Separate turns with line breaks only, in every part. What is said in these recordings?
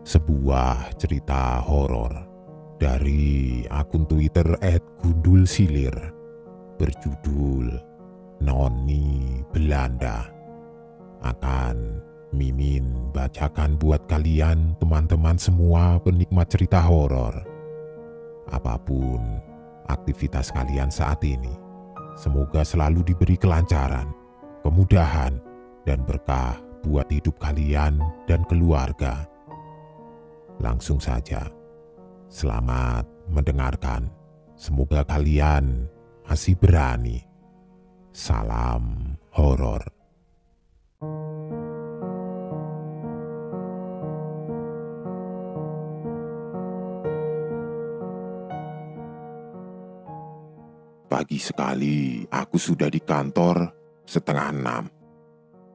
sebuah cerita horor dari akun Twitter @gundulsilir berjudul Noni Belanda. Akan Mimin bacakan buat kalian teman-teman semua penikmat cerita horor. Apapun aktivitas kalian saat ini, semoga selalu diberi kelancaran, kemudahan, dan berkah buat hidup kalian dan keluarga. Langsung saja, selamat mendengarkan. Semoga kalian masih berani. Salam horor. Pagi sekali aku sudah di kantor 5:30.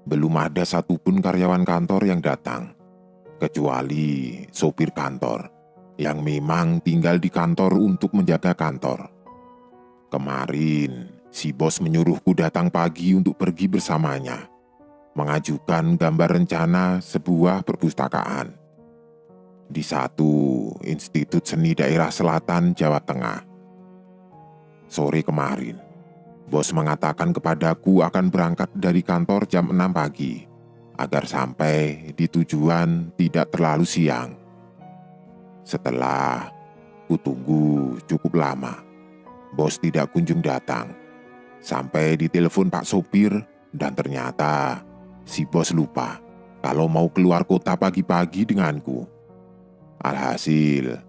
Belum ada satupun karyawan kantor yang datang, kecuali sopir kantor yang memang tinggal di kantor untuk menjaga kantor. Kemarin si bos menyuruhku datang pagi untuk pergi bersamanya, mengajukan gambar rencana sebuah perpustakaan di satu institut seni daerah selatan Jawa Tengah. Sore kemarin, bos mengatakan kepadaku akan berangkat dari kantor jam 6 pagi, agar sampai di tujuan tidak terlalu siang. Setelah kutunggu cukup lama, bos tidak kunjung datang. Sampai ditelepon Pak Sopir, dan ternyata si bos lupa kalau mau keluar kota pagi-pagi denganku. Alhasil,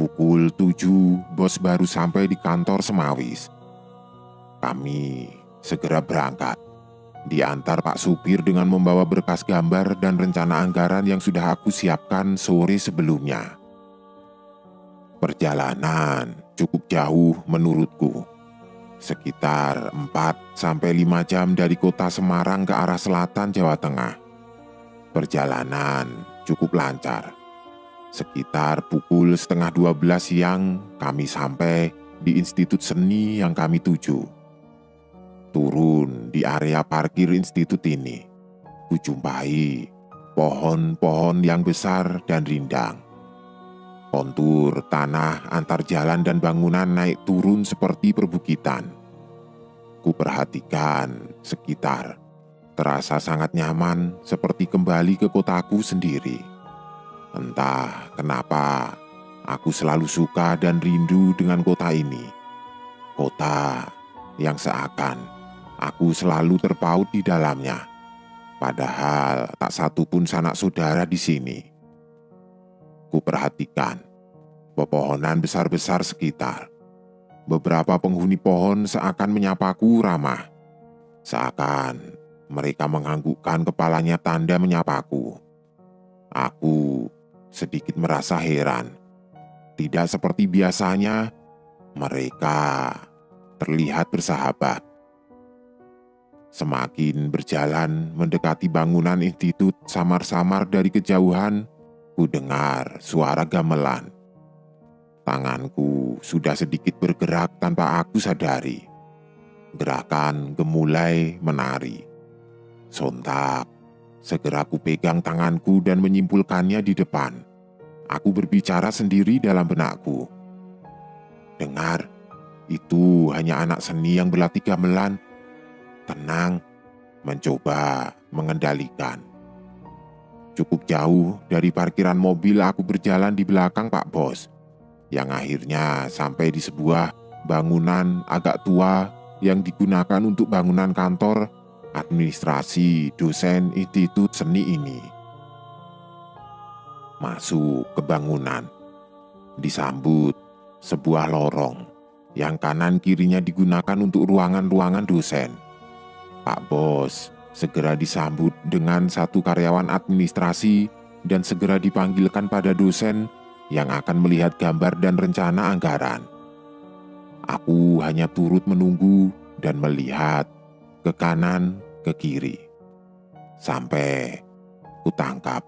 pukul 7 bos baru sampai di kantor Semawis. Kami segera berangkat, diantar Pak Supir dengan membawa berkas gambar dan rencana anggaran yang sudah aku siapkan sore sebelumnya. Perjalanan cukup jauh menurutku, sekitar 4-5 jam dari kota Semarang ke arah selatan Jawa Tengah. Perjalanan cukup lancar. Sekitar pukul 11:30 siang kami sampai di institut seni yang kami tuju. Turun di area parkir institut ini, kujumpai pohon-pohon yang besar dan rindang. Kontur tanah antar jalan dan bangunan naik turun seperti perbukitan. Kuperhatikan sekitar, terasa sangat nyaman seperti kembali ke kotaku sendiri. Entah kenapa, aku selalu suka dan rindu dengan kota ini. Kota yang seakan aku selalu terpaut di dalamnya. Padahal tak satu pun sanak saudara di sini. Kuperhatikan pepohonan besar-besar sekitar. Beberapa penghuni pohon seakan menyapaku ramah. Seakan mereka menganggukkan kepalanya tanda menyapaku. Aku sedikit merasa heran. Tidak seperti biasanya, mereka terlihat bersahabat. Semakin berjalan mendekati bangunan institut, samar-samar dari kejauhan, ku dengar suara gamelan. Tanganku sudah sedikit bergerak tanpa aku sadari. Gerakan gemulai menari. Sontak, segera ku pegang tanganku dan menyimpulkannya di depan. Aku berbicara sendiri dalam benakku. Dengar, itu hanya anak seni yang berlatih gamelan. Tenang, mencoba mengendalikan. Cukup jauh dari parkiran mobil aku berjalan di belakang Pak Bos, yang akhirnya sampai di sebuah bangunan agak tua yang digunakan untuk bangunan kantor administrasi dosen institut seni ini. Masuk ke bangunan, disambut sebuah lorong yang kanan kirinya digunakan untuk ruangan-ruangan dosen. Pak Bos segera disambut dengan satu karyawan administrasi dan segera dipanggilkan pada dosen yang akan melihat gambar dan rencana anggaran. Aku hanya turut menunggu dan melihat ke kanan, ke kiri, sampai kutangkap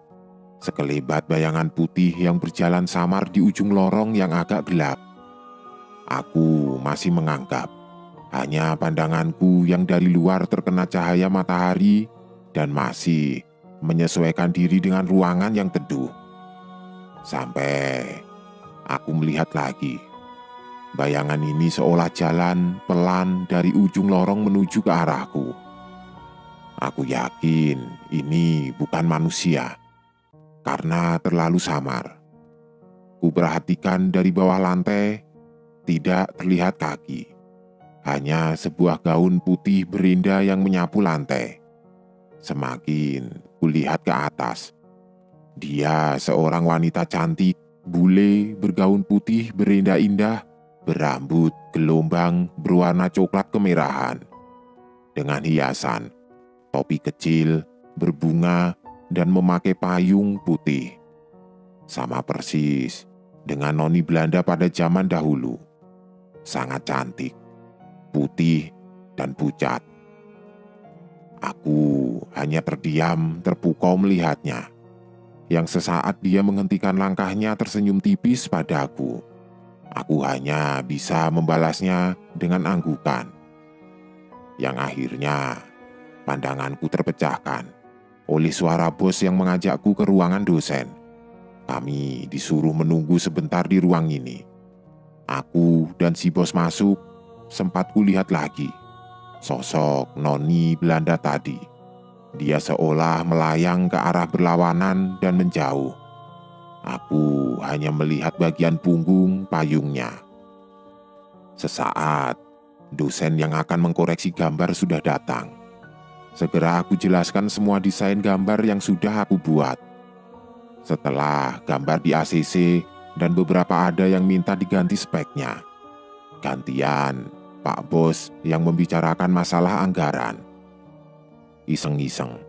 sekelebat bayangan putih yang berjalan samar di ujung lorong yang agak gelap. Aku masih menganggap hanya pandanganku yang dari luar terkena cahaya matahari dan masih menyesuaikan diri dengan ruangan yang teduh. Sampai aku melihat lagi. Bayangan ini seolah jalan pelan dari ujung lorong menuju ke arahku. Aku yakin ini bukan manusia, karena terlalu samar. Ku perhatikan dari bawah lantai, tidak terlihat kaki. Hanya sebuah gaun putih berindah yang menyapu lantai. Semakin kulihat ke atas, dia seorang wanita cantik, bule, bergaun putih berindah-indah, berambut gelombang berwarna coklat kemerahan, dengan hiasan, topi kecil, berbunga, dan memakai payung putih. Sama persis dengan noni Belanda pada zaman dahulu. Sangat cantik, putih, dan pucat. Aku hanya terdiam, terpukau melihatnya. Yang sesaat dia menghentikan langkahnya tersenyum tipis padaku. Aku hanya bisa membalasnya dengan anggukan. Yang akhirnya pandanganku terpecahkan oleh suara bos yang mengajakku ke ruangan dosen. Kami disuruh menunggu sebentar di ruang ini. Aku dan si bos masuk, sempat kulihat lagi sosok noni Belanda tadi. Dia seolah melayang ke arah berlawanan dan menjauh. Aku hanya melihat bagian punggung payungnya. Sesaat, dosen yang akan mengkoreksi gambar sudah datang. Segera aku jelaskan semua desain gambar yang sudah aku buat. Setelah gambar di ACC dan beberapa ada yang minta diganti speknya, gantian Pak Bos yang membicarakan masalah anggaran. Iseng-iseng,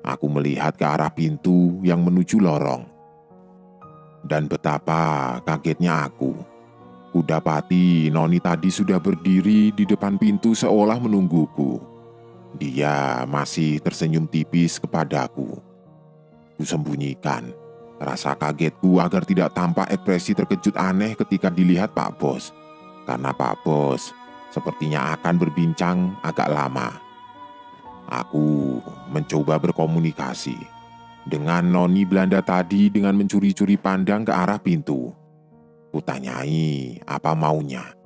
aku melihat ke arah pintu yang menuju lorong. Dan betapa kagetnya aku. Kudapati noni tadi sudah berdiri di depan pintu seolah menungguku. Dia masih tersenyum tipis kepadaku. Kusembunyikan rasa kagetku agar tidak tampak ekspresi terkejut aneh ketika dilihat Pak Bos. Karena Pak Bos sepertinya akan berbincang agak lama. Aku mencoba berkomunikasi dengan noni Belanda tadi dengan mencuri-curi pandang ke arah pintu. Kutanyai apa maunya,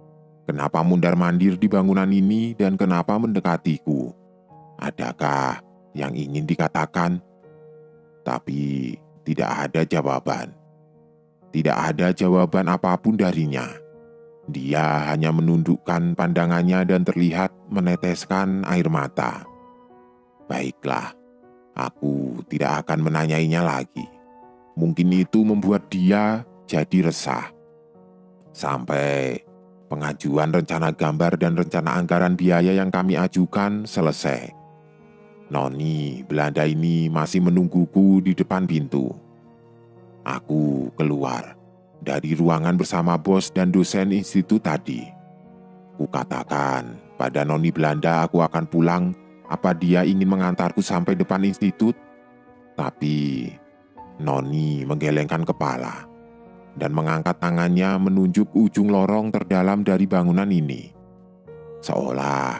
kenapa mundar-mandir di bangunan ini dan kenapa mendekatiku. Adakah yang ingin dikatakan? Tapi tidak ada jawaban. Tidak ada jawaban apapun darinya. Dia hanya menundukkan pandangannya dan terlihat meneteskan air mata. Baiklah. Aku tidak akan menanyainya lagi. Mungkin itu membuat dia jadi resah. Sampai pengajuan rencana gambar dan rencana anggaran biaya yang kami ajukan selesai. Noni Belanda ini masih menungguku di depan pintu. Aku keluar dari ruangan bersama bos dan dosen institut tadi. Kukatakan pada noni Belanda aku akan pulang. Apa dia ingin mengantarku sampai depan institut? Tapi noni menggelengkan kepala dan mengangkat tangannya menunjuk ujung lorong terdalam dari bangunan ini. Seolah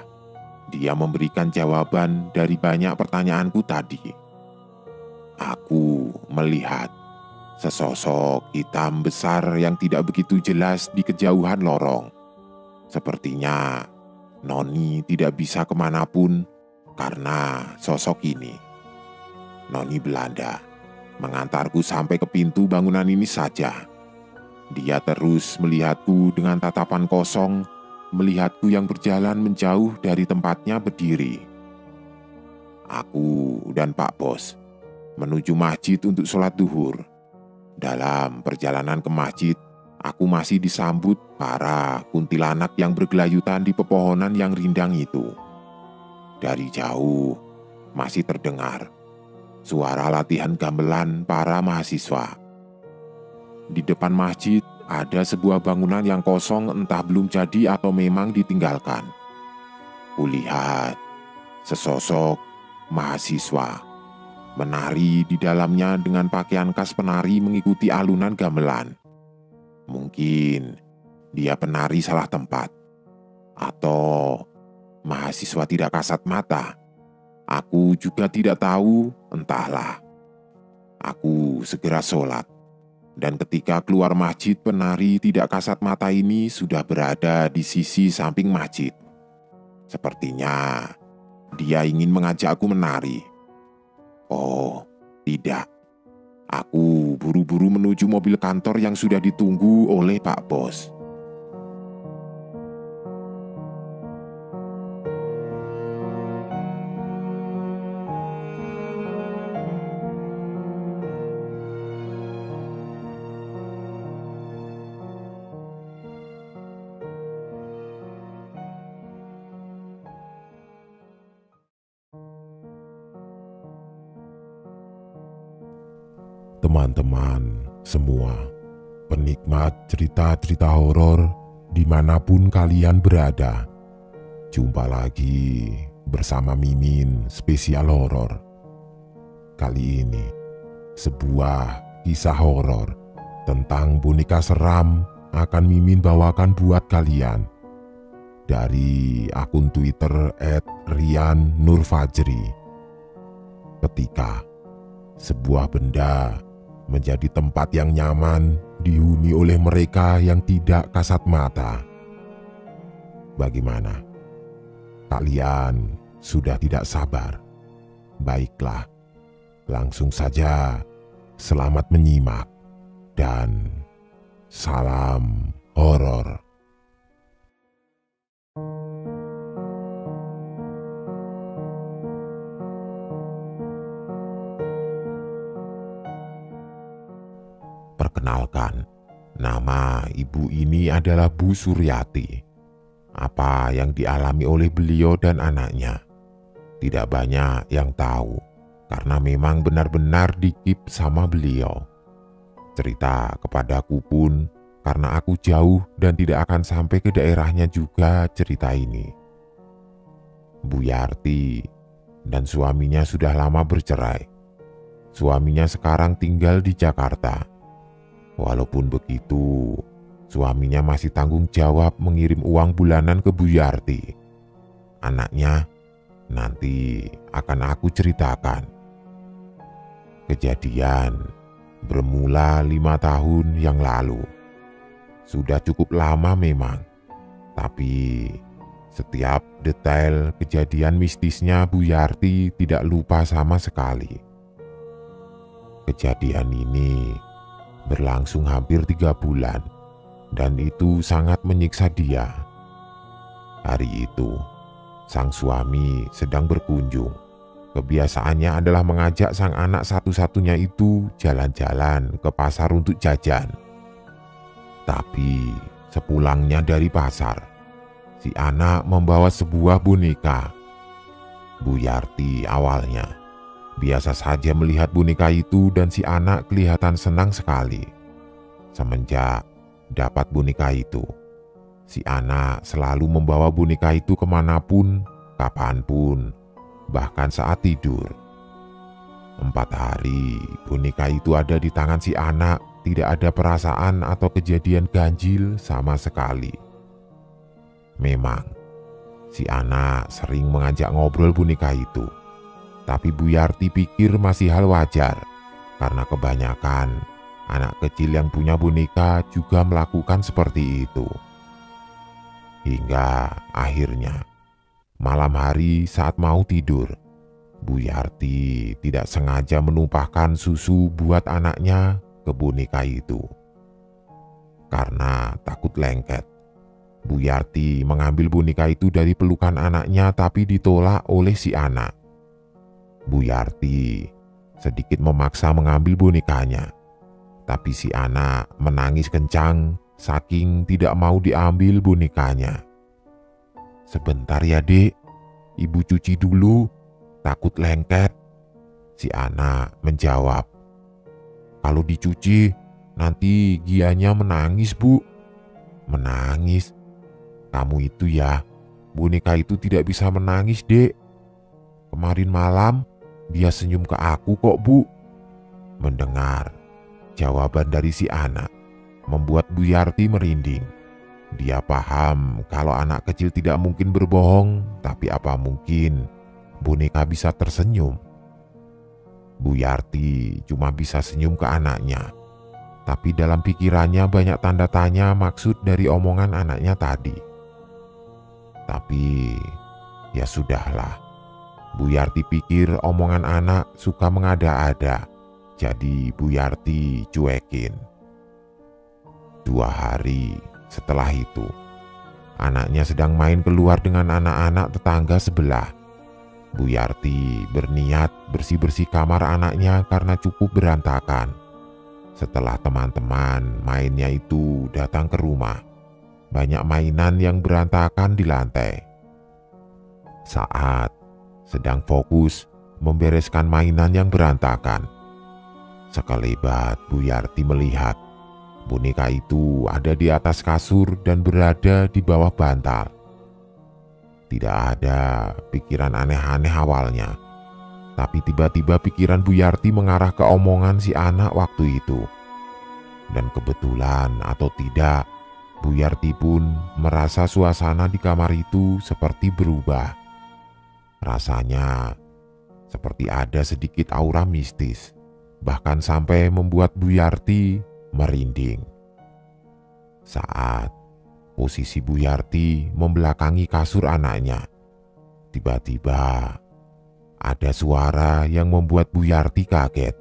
dia memberikan jawaban dari banyak pertanyaanku tadi. Aku melihat sesosok hitam besar yang tidak begitu jelas di kejauhan lorong. Sepertinya noni tidak bisa kemanapun karena sosok ini. Noni Belanda mengantarku sampai ke pintu bangunan ini saja. Dia terus melihatku dengan tatapan kosong, melihatku yang berjalan menjauh dari tempatnya berdiri. Aku dan Pak Bos menuju masjid untuk sholat duhur. Dalam perjalanan ke masjid, aku masih disambut para kuntilanak yang bergelayutan di pepohonan yang rindang itu. Dari jauh masih terdengar suara latihan gamelan para mahasiswa. Di depan masjid ada sebuah bangunan yang kosong, entah belum jadi atau memang ditinggalkan. Kulihat sesosok mahasiswa menari di dalamnya dengan pakaian khas penari mengikuti alunan gamelan. Mungkin dia penari salah tempat, atau mahasiswa tidak kasat mata. Aku juga tidak tahu, entahlah. Aku segera sholat. Dan ketika keluar masjid, penari tidak kasat mata ini sudah berada di sisi samping masjid. Sepertinya dia ingin mengajakku menari. Oh, tidak. Aku buru-buru menuju mobil kantor yang sudah ditunggu oleh Pak Bos. Teman-teman semua, penikmat cerita-cerita horor dimanapun kalian berada, jumpa lagi bersama Mimin Spesial Horor. Kali ini, sebuah kisah horor tentang boneka seram akan Mimin bawakan buat kalian dari akun Twitter @riannurfajri. Ketika sebuah benda menjadi tempat yang nyaman dihuni oleh mereka yang tidak kasat mata. Bagaimana? Kalian sudah tidak sabar? Baiklah, langsung saja selamat menyimak dan salam horor. Perkenalkan, nama ibu ini adalah Bu Suryati. Apa yang dialami oleh beliau dan anaknya tidak banyak yang tahu, karena memang benar-benar dikip sama beliau. Cerita kepadaku pun karena aku jauh dan tidak akan sampai ke daerahnya juga cerita ini. Bu Yarti dan suaminya sudah lama bercerai. Suaminya sekarang tinggal di Jakarta. Walaupun begitu, suaminya masih tanggung jawab mengirim uang bulanan ke Bu Yarti. Anaknya nanti akan aku ceritakan. Kejadian bermula 5 tahun yang lalu. Sudah cukup lama memang, tapi setiap detail kejadian mistisnya Bu Yarti tidak lupa sama sekali. Kejadian ini berlangsung hampir 3 bulan, dan itu sangat menyiksa dia. Hari itu, sang suami sedang berkunjung. Kebiasaannya adalah mengajak sang anak satu-satunya itu jalan-jalan ke pasar untuk jajan. Tapi sepulangnya dari pasar, si anak membawa sebuah boneka. Bu Yarti awalnya biasa saja melihat boneka itu dan si anak kelihatan senang sekali. Semenjak dapat boneka itu, si anak selalu membawa boneka itu kemanapun, kapanpun, bahkan saat tidur. 4 hari boneka itu ada di tangan si anak, tidak ada perasaan atau kejadian ganjil sama sekali. Memang, si anak sering mengajak ngobrol boneka itu. Tapi Bu Yarti pikir masih hal wajar, karena kebanyakan anak kecil yang punya boneka juga melakukan seperti itu. Hingga akhirnya, malam hari saat mau tidur, Bu Yarti tidak sengaja menumpahkan susu buat anaknya ke boneka itu. Karena takut lengket, Bu Yarti mengambil boneka itu dari pelukan anaknya tapi ditolak oleh si anak. Bu Yarti sedikit memaksa mengambil bonekanya, tapi si anak menangis kencang saking tidak mau diambil bonekanya. "Sebentar ya dek, ibu cuci dulu, takut lengket," si anak menjawab. "Kalau dicuci nanti Gianya menangis bu." "Menangis? Kamu itu ya, boneka itu tidak bisa menangis dek. Kemarin malam dia senyum ke aku kok bu." Mendengar jawaban dari si anak membuat Bu Yarti merinding. Dia paham kalau anak kecil tidak mungkin berbohong, tapi apa mungkin boneka bisa tersenyum? Bu Yarti cuma bisa senyum ke anaknya. Tapi dalam pikirannya banyak tanda tanya maksud dari omongan anaknya tadi. Tapi ya sudahlah. Bu Yarti pikir omongan anak suka mengada-ada. Jadi Bu Yarti cuekin. 2 hari setelah itu, anaknya sedang main keluar dengan anak-anak tetangga sebelah. Bu Yarti berniat bersih-bersih kamar anaknya karena cukup berantakan. Setelah teman-teman mainnya itu datang ke rumah, banyak mainan yang berantakan di lantai. Saat sedang fokus membereskan mainan yang berantakan, sekelebat Bu Yarti melihat boneka itu ada di atas kasur dan berada di bawah bantal. Tidak ada pikiran aneh-aneh awalnya, tapi tiba-tiba pikiran Bu Yarti mengarah ke omongan si anak waktu itu. Dan kebetulan atau tidak, Bu Yarti pun merasa suasana di kamar itu seperti berubah. Rasanya seperti ada sedikit aura mistis, bahkan sampai membuat Bu Yarti merinding. Saat posisi Bu Yarti membelakangi kasur anaknya, tiba-tiba ada suara yang membuat Bu Yarti kaget.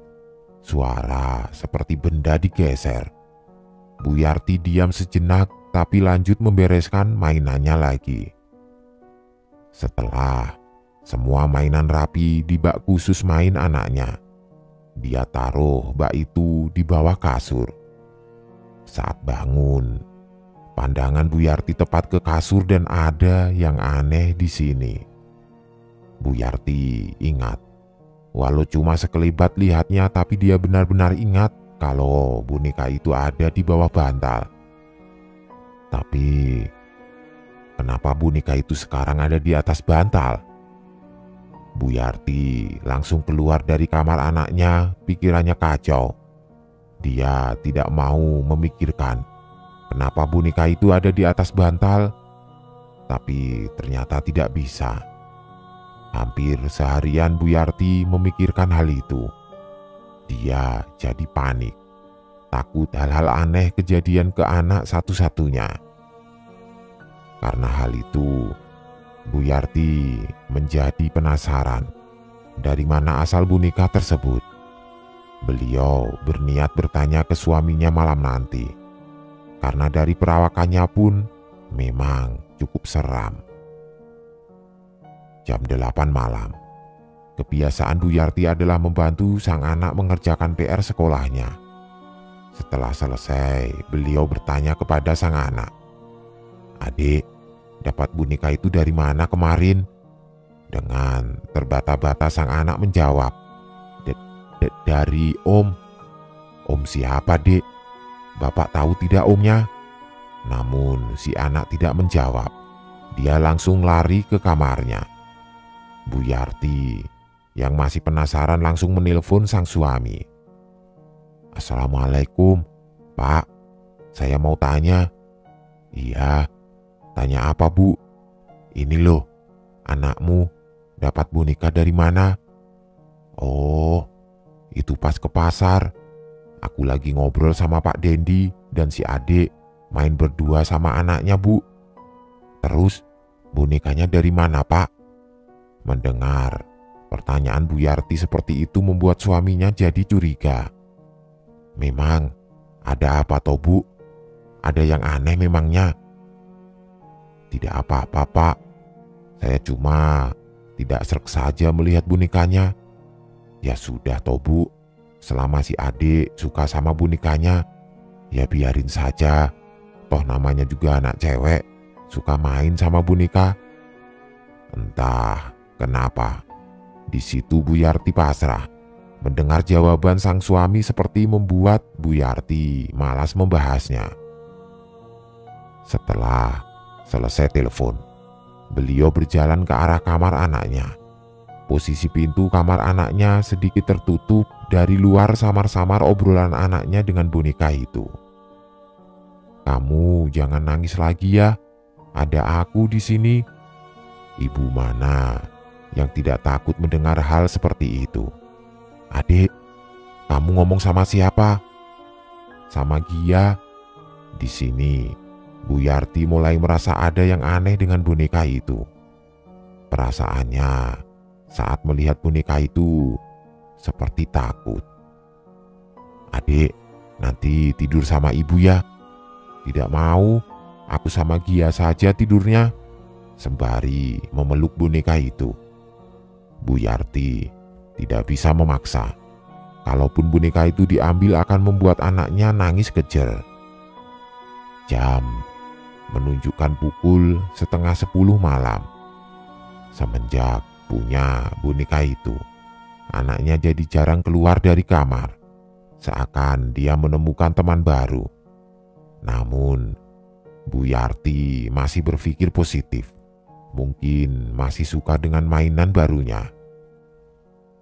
Suara seperti benda digeser. Bu Yarti diam sejenak tapi lanjut membereskan mainannya lagi. Setelah semua mainan rapi di bak khusus main anaknya, dia taruh bak itu di bawah kasur. Saat bangun, pandangan Bu Yarti tepat ke kasur dan ada yang aneh di sini. Bu Yarti ingat, walau cuma sekelibat lihatnya, tapi dia benar-benar ingat kalau boneka itu ada di bawah bantal. Tapi kenapa boneka itu sekarang ada di atas bantal? Bu Yarti langsung keluar dari kamar anaknya, pikirannya kacau. Dia tidak mau memikirkan kenapa boneka itu ada di atas bantal, tapi ternyata tidak bisa. Hampir seharian Bu Yarti memikirkan hal itu. Dia jadi panik, takut hal-hal aneh kejadian ke anak satu-satunya. Karena hal itu, Bu Yarti menjadi penasaran dari mana asal boneka tersebut. Beliau berniat bertanya ke suaminya malam nanti, karena dari perawakannya pun memang cukup seram. Jam 8 malam, kebiasaan Bu Yarti adalah membantu sang anak mengerjakan PR sekolahnya. Setelah selesai, beliau bertanya kepada sang anak, "Adik, dapat boneka itu dari mana kemarin?" Dengan terbata-bata sang anak menjawab, "Dari Om." "Om siapa, Dek? Bapak tahu tidak omnya?" Namun si anak tidak menjawab. Dia langsung lari ke kamarnya. Bu Yarti yang masih penasaran langsung menelpon sang suami. "Assalamualaikum, Pak. Saya mau tanya." "Iya, tanya apa, Bu?" "Ini loh, anakmu dapat boneka dari mana?" "Oh, itu pas ke pasar. Aku lagi ngobrol sama Pak Dendi dan si adik main berdua sama anaknya, Bu." "Terus bonekanya dari mana, Pak?" Mendengar pertanyaan Bu Yarti seperti itu membuat suaminya jadi curiga. "Memang ada apa toh, Bu? Ada yang aneh memangnya?" "Tidak apa-apa, Pak. Saya cuma tidak srek saja melihat bonekanya." "Ya sudah toh, Bu. Selama si adik suka sama bonekanya, ya biarin saja. Toh namanya juga anak cewek, suka main sama boneka." Entah kenapa, di situ Bu Yarti pasrah. Mendengar jawaban sang suami seperti membuat Bu Yarti malas membahasnya. Setelah selesai telepon, beliau berjalan ke arah kamar anaknya. Posisi pintu kamar anaknya sedikit tertutup, dari luar samar-samar obrolan anaknya dengan boneka itu. "Kamu jangan nangis lagi ya, ada aku di sini." Ibu mana yang tidak takut mendengar hal seperti itu? "Adik, kamu ngomong sama siapa?" sama Gia. Di sini, Bu Yarti mulai merasa ada yang aneh dengan boneka itu. Perasaannya saat melihat boneka itu seperti takut. "Adik, nanti tidur sama ibu ya." "Tidak mau, aku sama Gia saja tidurnya," sembari memeluk boneka itu. Bu Yarti tidak bisa memaksa. Kalaupun boneka itu diambil akan membuat anaknya nangis kejer. Jam menunjukkan pukul 9:30 malam. Semenjak punya boneka itu, anaknya jadi jarang keluar dari kamar, seakan dia menemukan teman baru. Namun, Bu Yarti masih berpikir positif. Mungkin masih suka dengan mainan barunya.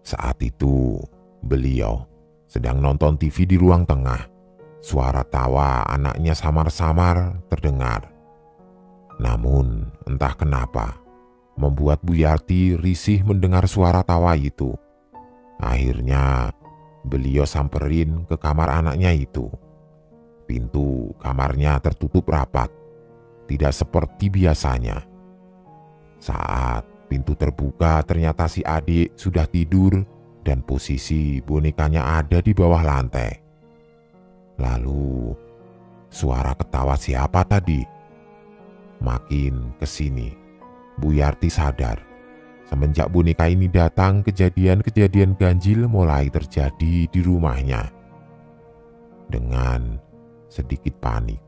Saat itu, beliau sedang nonton TV di ruang tengah. Suara tawa anaknya samar-samar terdengar. Namun, entah kenapa, membuat Bu Yarti risih mendengar suara tawa itu. Akhirnya, beliau samperin ke kamar anaknya itu. Pintu kamarnya tertutup rapat, tidak seperti biasanya. Saat pintu terbuka, ternyata si adik sudah tidur dan posisi bonekanya ada di bawah lantai. Lalu, suara ketawa siapa tadi? Makin kesini, Bu Yarti sadar. Semenjak boneka ini datang, kejadian-kejadian ganjil mulai terjadi di rumahnya. Dengan sedikit panik,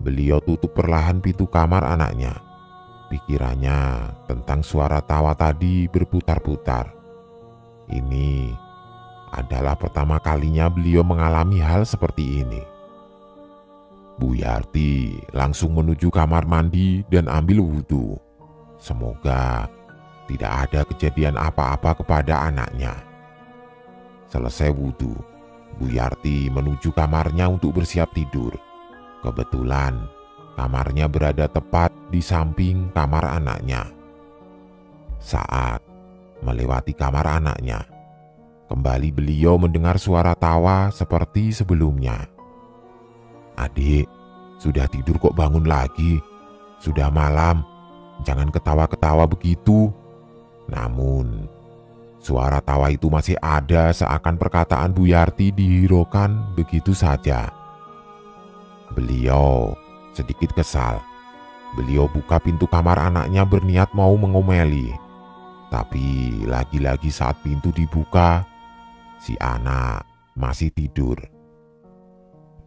beliau tutup perlahan pintu kamar anaknya. Pikirannya tentang suara tawa tadi berputar-putar. Ini adalah pertama kalinya beliau mengalami hal seperti ini. Bu Yarti langsung menuju kamar mandi dan ambil wudhu. Semoga tidak ada kejadian apa-apa kepada anaknya. Selesai wudhu, Bu Yarti menuju kamarnya untuk bersiap tidur. Kebetulan kamarnya berada tepat di samping kamar anaknya. Saat melewati kamar anaknya, kembali beliau mendengar suara tawa seperti sebelumnya. "Adik, sudah tidur kok bangun lagi? Sudah malam, jangan ketawa-ketawa begitu." Namun, suara tawa itu masih ada, seakan perkataan Bu Yarti dihiraukan begitu saja. Beliau sedikit kesal. Beliau buka pintu kamar anaknya berniat mau mengomeli. Tapi lagi-lagi saat pintu dibuka, si anak masih tidur.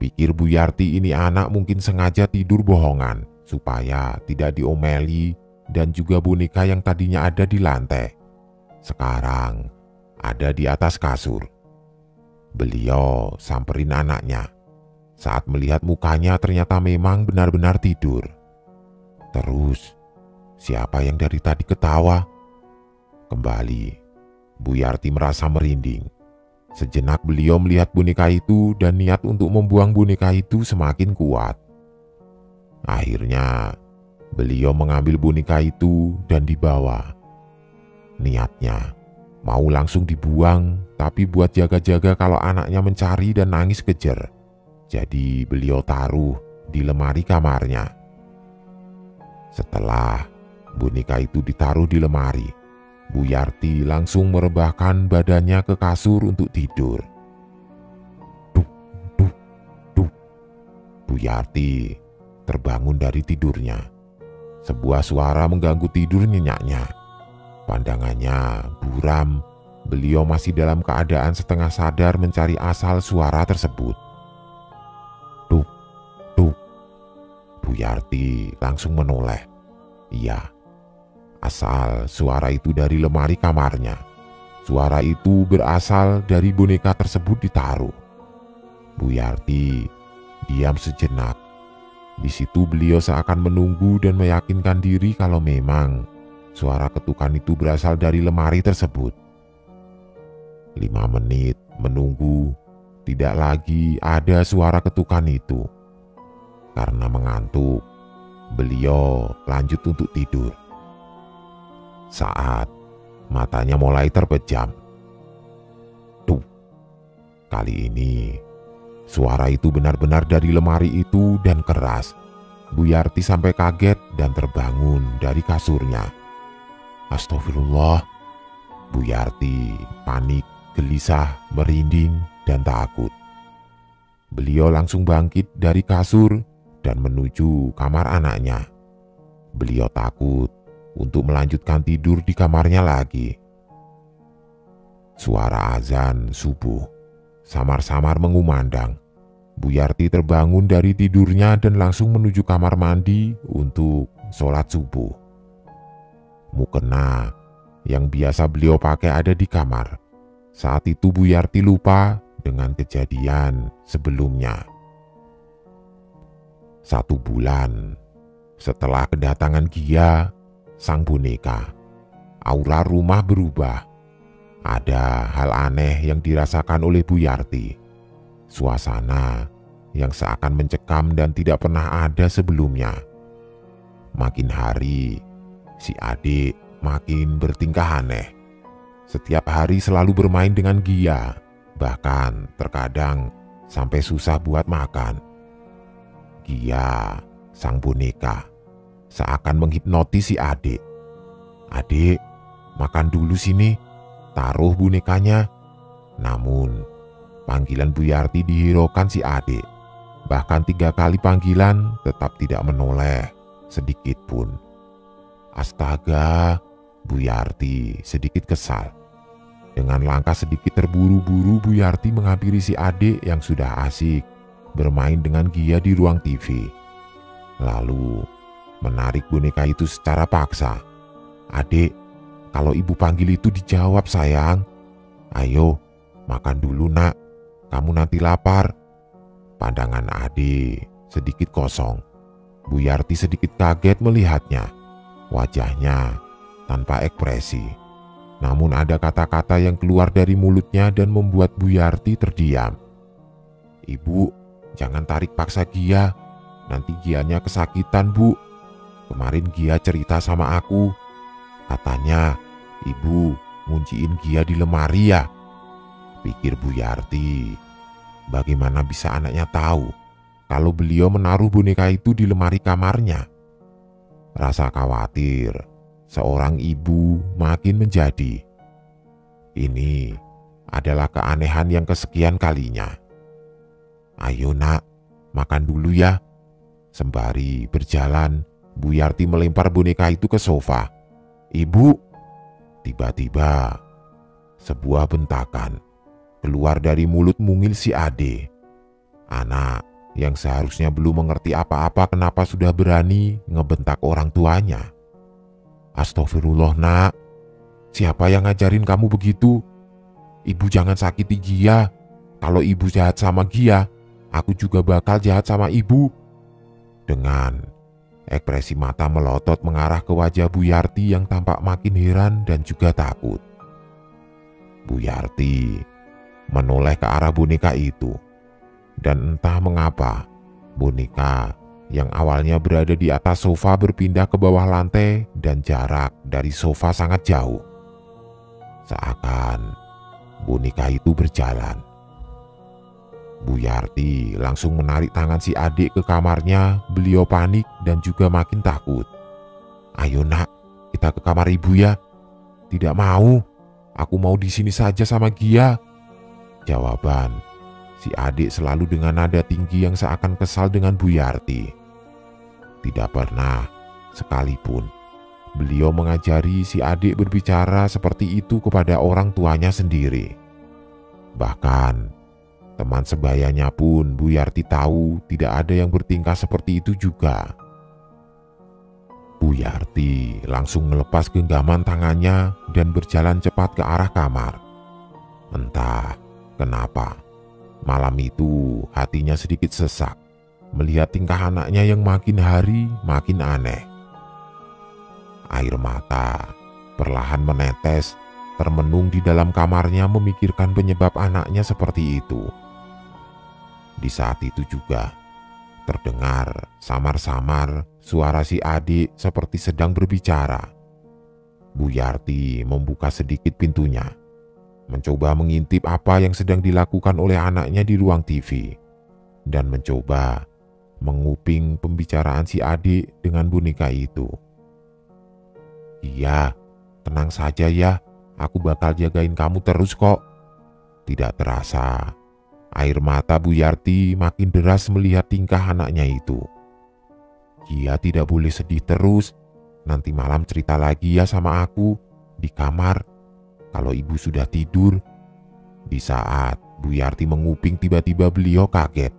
Pikir Bu Yarti ini anak mungkin sengaja tidur bohongan supaya tidak diomeli, dan juga boneka yang tadinya ada di lantai sekarang ada di atas kasur. Beliau samperin anaknya. Saat melihat mukanya ternyata memang benar-benar tidur. Terus, siapa yang dari tadi ketawa? Kembali, Bu Yarti merasa merinding. Sejenak beliau melihat boneka itu dan niat untuk membuang boneka itu semakin kuat. Akhirnya, beliau mengambil boneka itu dan dibawa. Niatnya mau langsung dibuang, tapi buat jaga-jaga kalau anaknya mencari dan nangis kejer. Jadi beliau taruh di lemari kamarnya. Setelah boneka itu ditaruh di lemari, Bu Yarti langsung merebahkan badannya ke kasur untuk tidur. Duk, duk, duk. Bu Yarti terbangun dari tidurnya. Sebuah suara mengganggu tidur nyenyaknya. Pandangannya buram. Beliau masih dalam keadaan setengah sadar mencari asal suara tersebut. Duk, duk. Bu Yarti langsung menoleh. Iya, asal suara itu dari lemari kamarnya. Suara itu berasal dari boneka tersebut ditaruh. Bu Yarti diam sejenak. Di situ beliau seakan menunggu dan meyakinkan diri kalau memang suara ketukan itu berasal dari lemari tersebut. 5 menit menunggu, tidak lagi ada suara ketukan itu. Karena mengantuk, beliau lanjut untuk tidur. Saat matanya mulai terpejam. Tuh, kali ini Suara itu benar-benar dari lemari itu dan keras. Bu Yarti sampai kaget dan terbangun dari kasurnya. Astagfirullah. Bu Yarti panik, gelisah, merinding, dan takut. Beliau langsung bangkit dari kasur dan menuju kamar anaknya. Beliau takut untuk melanjutkan tidur di kamarnya lagi. Suara azan subuh samar-samar mengumandang. Bu Yarti terbangun dari tidurnya dan langsung menuju kamar mandi untuk sholat subuh. Mukena yang biasa beliau pakai ada di kamar. Saat itu Bu Yarti lupa dengan kejadian sebelumnya. 1 bulan setelah kedatangan Gia, sang boneka, aura rumah berubah. Ada hal aneh yang dirasakan oleh Bu Yarti. Suasana yang seakan mencekam dan tidak pernah ada sebelumnya. Makin hari, si adik makin bertingkah aneh. Setiap hari selalu bermain dengan Gia, bahkan terkadang sampai susah buat makan. Gia, sang boneka, seakan menghipnotis si adik. Adik, makan dulu sini, taruh bonekanya. Namun, panggilan Bu Yarti dihiraukan si adik. Bahkan 3 kali panggilan tetap tidak menoleh sedikit pun. Astaga, Bu Yarti sedikit kesal. Dengan langkah sedikit terburu-buru, Bu Yarti menghampiri si adik yang sudah asik bermain dengan Gia di ruang TV. Lalu menarik boneka itu secara paksa. Adik, kalau ibu panggil itu dijawab sayang. Ayo, makan dulu nak, kamu nanti lapar. Pandangan adik sedikit kosong. Bu Yarti sedikit kaget melihatnya. Wajahnya tanpa ekspresi. Namun ada kata-kata yang keluar dari mulutnya dan membuat Bu Yarti terdiam. Ibu, jangan tarik paksa Gia. Nanti Gianya kesakitan, Bu. Kemarin Gia cerita sama aku. Katanya, ibu ngunciin Gia di lemari ya. Pikir Bu Yarti, bagaimana bisa anaknya tahu kalau beliau menaruh boneka itu di lemari kamarnya? Rasa khawatir seorang ibu makin menjadi. Ini adalah keanehan yang kesekian kalinya. Ayo nak, makan dulu ya. Sembari berjalan, Bu Yarti melempar boneka itu ke sofa. Ibu, tiba-tiba sebuah bentakan keluar dari mulut mungil si ade. Anak yang seharusnya belum mengerti apa-apa kenapa sudah berani ngebentak orang tuanya. Astagfirullah nak, siapa yang ngajarin kamu begitu? Ibu jangan sakiti Gia. Kalau ibu jahat sama Gia, aku juga bakal jahat sama ibu. Dengan ekspresi mata melotot mengarah ke wajah Bu Yarti yang tampak makin heran dan juga takut. Bu Yarti menoleh ke arah boneka itu. Dan entah mengapa, boneka yang awalnya berada di atas sofa berpindah ke bawah lantai dan jarak dari sofa sangat jauh. Seakan boneka itu berjalan. Bu Yarti langsung menarik tangan si adik ke kamarnya. Beliau panik dan juga makin takut. Ayo nak, kita ke kamar ibu ya. Tidak mau, aku mau di sini saja sama Gia. Jawaban si adik selalu dengan nada tinggi yang seakan kesal dengan Bu Yarti. Tidak pernah sekalipun beliau mengajari si adik berbicara seperti itu kepada orang tuanya sendiri. Bahkan teman sebayanya pun Bu Yarti tahu tidak ada yang bertingkah seperti itu juga. Bu Yarti langsung melepas genggaman tangannya dan berjalan cepat ke arah kamar. Entah kenapa, malam itu hatinya sedikit sesak melihat tingkah anaknya yang makin hari makin aneh. Air mata perlahan menetes, termenung di dalam kamarnya memikirkan penyebab anaknya seperti itu. Di saat itu juga terdengar samar-samar suara si adik seperti sedang berbicara. Bu Yarti membuka sedikit pintunya, mencoba mengintip apa yang sedang dilakukan oleh anaknya di ruang TV. dan mencoba menguping pembicaraan si adik dengan boneka itu. "Iya, tenang saja ya, aku bakal jagain kamu terus kok." Tidak terasa, air mata Bu Yarti makin deras melihat tingkah anaknya itu. "Dia tidak boleh sedih terus, nanti malam cerita lagi ya sama aku di kamar kalau ibu sudah tidur." Di saat Bu Yarti menguping, tiba-tiba beliau kaget.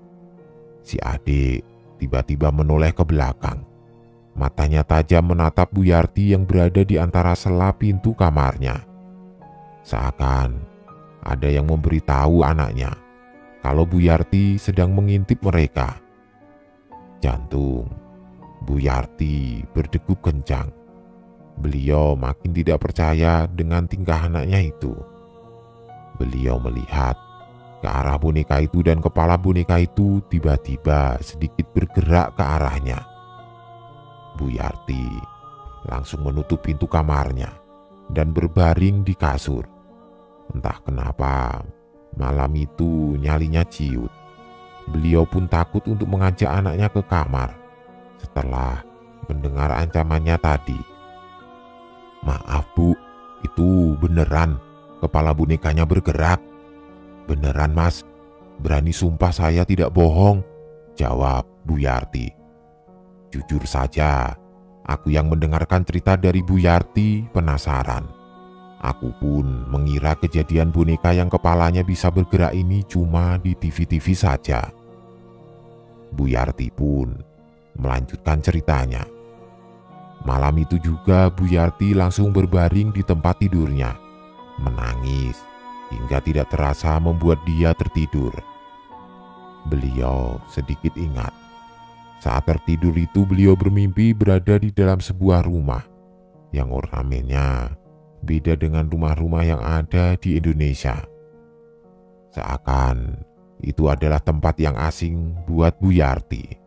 Si adik tiba-tiba menoleh ke belakang. Matanya tajam menatap Bu Yarti yang berada di antara sela pintu kamarnya. Seakan ada yang memberitahu anaknya kalau Bu Yarti sedang mengintip mereka. Jantung Bu Yarti berdegup kencang. Beliau makin tidak percaya dengan tingkah anaknya itu. Beliau melihat ke arah boneka itu dan kepala boneka itu tiba-tiba sedikit bergerak ke arahnya. Bu Yarti langsung menutup pintu kamarnya dan berbaring di kasur. Entah kenapa malam itu nyalinya ciut. Beliau pun takut untuk mengajak anaknya ke kamar setelah mendengar ancamannya tadi. "Maaf Bu, itu beneran kepala bonekanya bergerak." "Beneran Mas, berani sumpah saya tidak bohong," jawab Bu Yarti. Jujur saja, aku yang mendengarkan cerita dari Bu Yarti penasaran. Aku pun mengira kejadian boneka yang kepalanya bisa bergerak ini cuma di TV-TV saja. Bu Yarti pun melanjutkan ceritanya. Malam itu juga Bu Yarti langsung berbaring di tempat tidurnya, menangis hingga tidak terasa membuat dia tertidur. Beliau sedikit ingat, saat tertidur itu beliau bermimpi berada di dalam sebuah rumah yang ornamennya beda dengan rumah-rumah yang ada di Indonesia. Seakan itu adalah tempat yang asing buat Bu Yarti.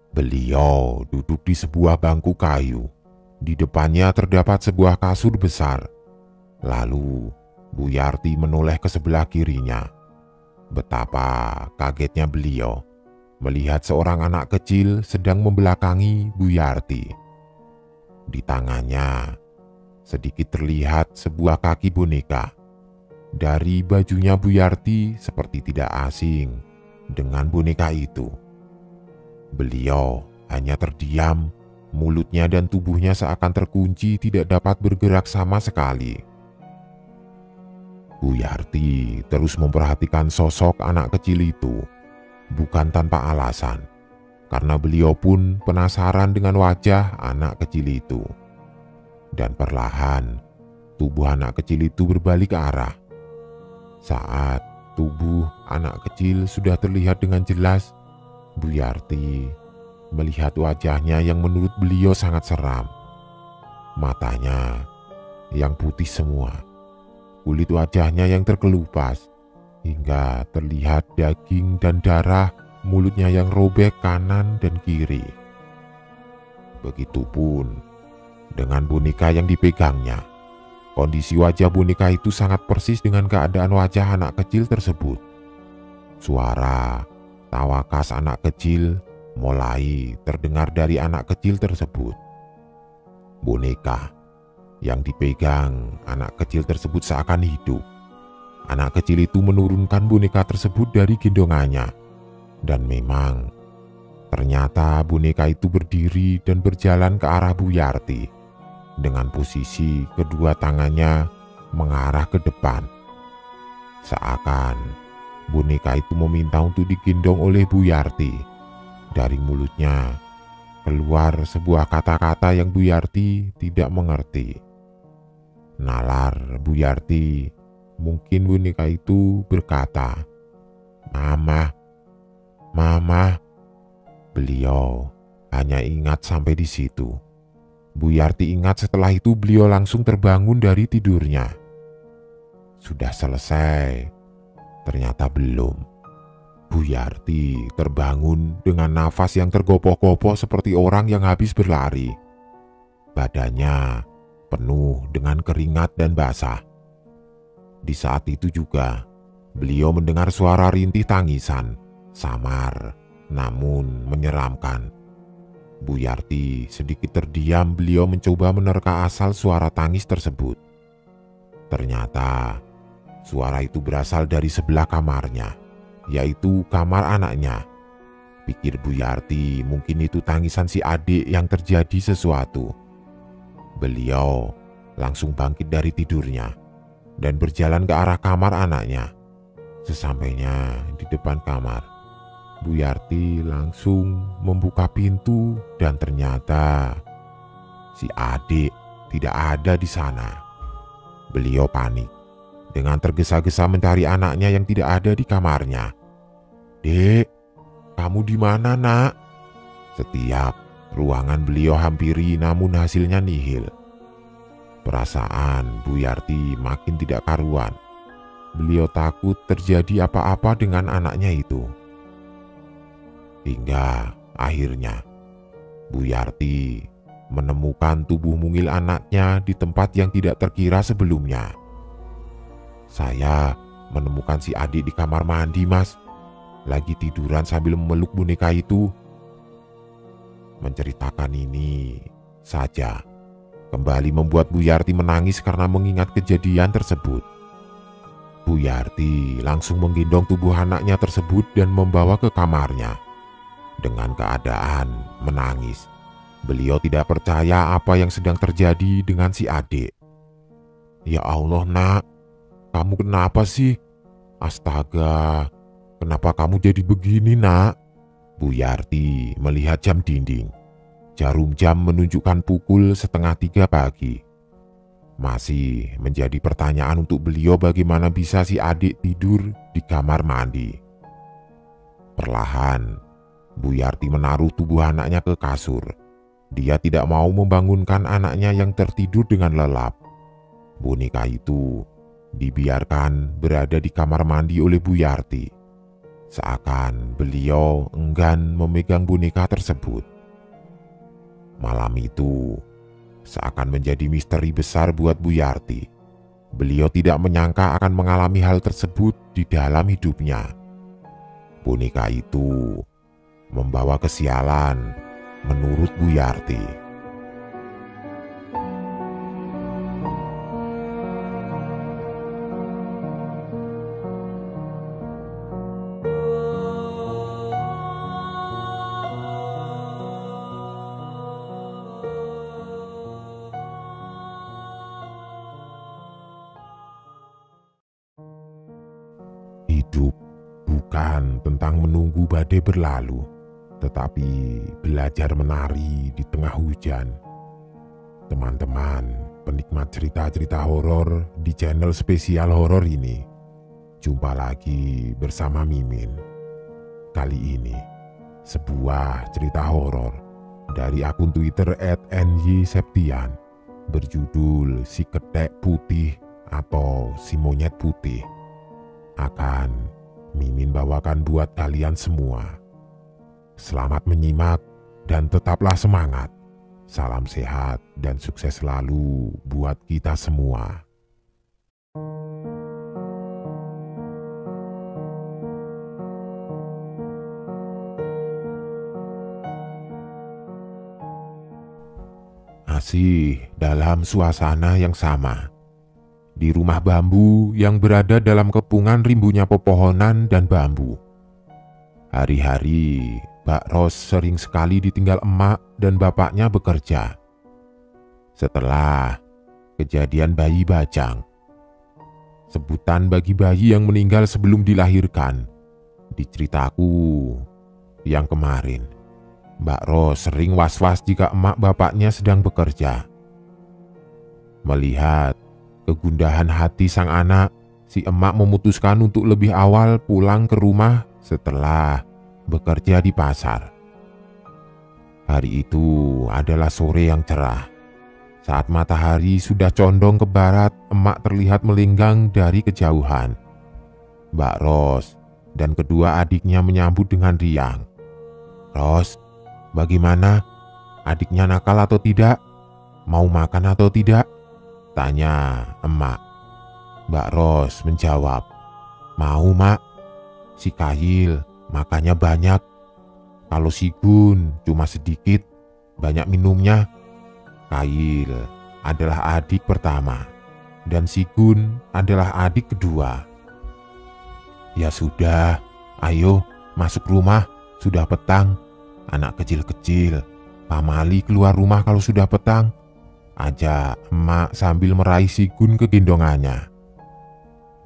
Beliau duduk di sebuah bangku kayu. Di depannya terdapat sebuah kasur besar. Lalu Bu Yarti menoleh ke sebelah kirinya. Betapa kagetnya beliau melihat seorang anak kecil sedang membelakangi Bu Yarti. Di tangannya sedikit terlihat sebuah kaki boneka. Dari bajunya Bu Yarti seperti tidak asing dengan boneka itu. Beliau hanya terdiam, mulutnya dan tubuhnya seakan terkunci, tidak dapat bergerak sama sekali. Bu Yarti terus memperhatikan sosok anak kecil itu, bukan tanpa alasan, karena beliau pun penasaran dengan wajah anak kecil itu. Dan perlahan, tubuh anak kecil itu berbalik arah. Saat tubuh anak kecil sudah terlihat dengan jelas, Bu Yarti melihat wajahnya yang menurut beliau sangat seram. Matanya yang putih semua, kulit wajahnya yang terkelupas, hingga terlihat daging dan darah, mulutnya yang robek kanan dan kiri. Begitupun dengan boneka yang dipegangnya. Kondisi wajah boneka itu sangat persis dengan keadaan wajah anak kecil tersebut. Suara tawa khas anak kecil mulai terdengar dari anak kecil tersebut. Boneka yang dipegang anak kecil tersebut seakan hidup. Anak kecil itu menurunkan boneka tersebut dari gendongannya. Dan memang ternyata boneka itu berdiri dan berjalan ke arah Bu Yarti dengan posisi kedua tangannya mengarah ke depan. Seakan boneka itu meminta untuk digendong oleh Bu Yarti. Dari mulutnya keluar sebuah kata-kata yang Bu Yarti tidak mengerti. Nalar Bu Yarti, mungkin boneka itu berkata, "Mama, Mama." Beliau hanya ingat sampai di situ. Bu Yarti ingat setelah itu beliau langsung terbangun dari tidurnya. Sudah selesai. Ternyata belum. Bu Yarti terbangun dengan nafas yang tergopoh-gopoh seperti orang yang habis berlari. Badannya penuh dengan keringat dan basah. Di saat itu juga, beliau mendengar suara rintih tangisan Samar, namun menyeramkan. Bu Yarti sedikit terdiam, beliau mencoba menerka asal suara tangis tersebut. Ternyata suara itu berasal dari sebelah kamarnya, yaitu kamar anaknya. Pikir Bu Yarti mungkin itu tangisan si adik yang terjadi sesuatu. Beliau langsung bangkit dari tidurnya dan berjalan ke arah kamar anaknya. Sesampainya di depan kamar, Bu Yarti langsung membuka pintu dan ternyata si adik tidak ada di sana. Beliau panik dengan tergesa-gesa mencari anaknya yang tidak ada di kamarnya. "Dek, kamu di mana, Nak?" Setiap ruangan beliau hampiri namun hasilnya nihil. Perasaan Bu Yarti makin tidak karuan. Beliau takut terjadi apa-apa dengan anaknya itu. Hingga akhirnya Bu Yarti menemukan tubuh mungil anaknya di tempat yang tidak terkira sebelumnya. "Saya menemukan si adik di kamar mandi, Mas. Lagi tiduran sambil memeluk boneka itu." Menceritakan ini saja kembali membuat Bu Yarti menangis karena mengingat kejadian tersebut. Bu Yarti langsung menggendong tubuh anaknya tersebut dan membawa ke kamarnya. Dengan keadaan menangis, beliau tidak percaya apa yang sedang terjadi dengan si adik. "Ya Allah, Nak, kamu kenapa sih? Astaga, kenapa kamu jadi begini, Nak?" Bu Yarti melihat jam dinding. Jarum jam menunjukkan pukul 2:30 pagi. Masih menjadi pertanyaan untuk beliau bagaimana bisa si adik tidur di kamar mandi. Perlahan, Bu Yarti menaruh tubuh anaknya ke kasur. Dia tidak mau membangunkan anaknya yang tertidur dengan lelap. Boneka itu dibiarkan berada di kamar mandi oleh Bu Yarti. Seakan beliau enggan memegang boneka tersebut. Malam itu seakan menjadi misteri besar buat Bu Yarti. Beliau tidak menyangka akan mengalami hal tersebut di dalam hidupnya. Boneka itu membawa kesialan menurut Bu Yarti. Hidup bukan tentang menunggu badai berlalu, tetapi belajar menari di tengah hujan. Teman-teman penikmat cerita-cerita horor di channel spesial horor ini, jumpa lagi bersama Mimin. Kali ini sebuah cerita horor dari akun Twitter @ny_septian berjudul Si Ketek Putih atau Si Monyet Putih. Akan Mimin bawakan buat kalian semua. Selamat menyimak dan tetaplah semangat. Salam sehat dan sukses selalu buat kita semua. Masih dalam suasana yang sama, di rumah bambu yang berada dalam kepungan rimbunya pepohonan dan bambu. Hari-hari Mbak Ros sering sekali ditinggal emak dan bapaknya bekerja. Setelah kejadian bayi bajang, sebutan bagi bayi yang meninggal sebelum dilahirkan, di ceritaku yang kemarin, Mbak Ros sering was-was jika emak bapaknya sedang bekerja. Melihat kegundahan hati sang anak, si emak memutuskan untuk lebih awal pulang ke rumah setelah bekerja di pasar. Hari itu adalah sore yang cerah. Saat matahari sudah condong ke barat, emak terlihat melenggang dari kejauhan. Mbak Ros dan kedua adiknya menyambut dengan riang. "Ros, bagaimana? Adiknya nakal atau tidak? Mau makan atau tidak?" tanya emak. Mbak Ros menjawab, "Mau, Mak. Si Kahil Makannya banyak. Kalau si Gun cuma sedikit, banyak minumnya. Kail adalah adik pertama dan si Gun adalah adik kedua. Ya sudah, ayo masuk rumah, sudah petang. Anak kecil-kecil, pamali keluar rumah kalau sudah petang, ajak emak sambil meraih si Gun ke gendongannya.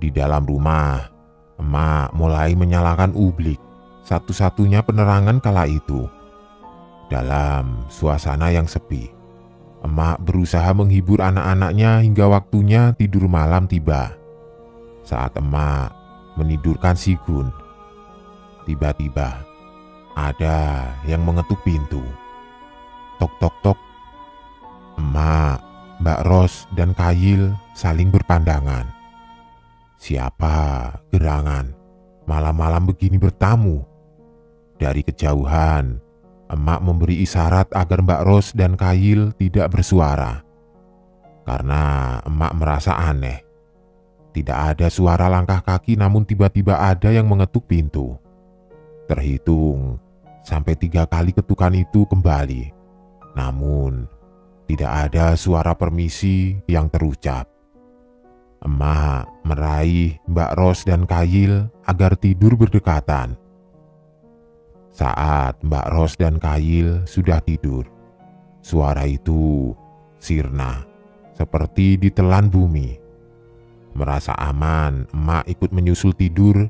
Di dalam rumah, emak mulai menyalakan ublik, satu-satunya penerangan kala itu. Dalam suasana yang sepi, emak berusaha menghibur anak-anaknya hingga waktunya tidur malam tiba. Saat emak menidurkan si Gun, tiba-tiba ada yang mengetuk pintu. Tok tok tok. Emak, Mbak Ros, dan Kail saling berpandangan. Siapa gerangan malam-malam begini bertamu? Dari kejauhan, emak memberi isyarat agar Mbak Ros dan Kail tidak bersuara. Karena emak merasa aneh. Tidak ada suara langkah kaki, namun tiba-tiba ada yang mengetuk pintu. Terhitung sampai 3 kali ketukan itu kembali. Namun tidak ada suara permisi yang terucap. Emak meraih Mbak Ros dan Kail agar tidur berdekatan. Saat Mbak Ros dan Kail sudah tidur, suara itu sirna seperti ditelan bumi. Merasa aman, emak ikut menyusul tidur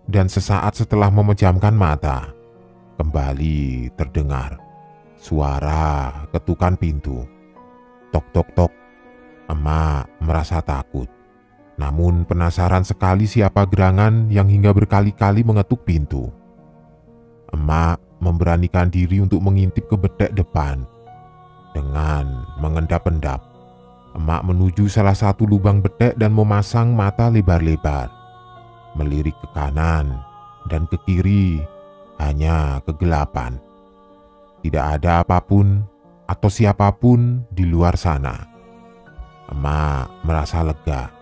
dan sesaat setelah memejamkan mata, kembali terdengar suara ketukan pintu. Tok tok tok. Emak merasa takut. Namun penasaran sekali siapa gerangan yang hingga berkali-kali mengetuk pintu. Emak memberanikan diri untuk mengintip ke bedek depan. Dengan mengendap-endap, emak menuju salah satu lubang bedek dan memasang mata lebar-lebar. Melirik ke kanan dan ke kiri, hanya kegelapan. Tidak ada apapun atau siapapun di luar sana. Emak merasa lega.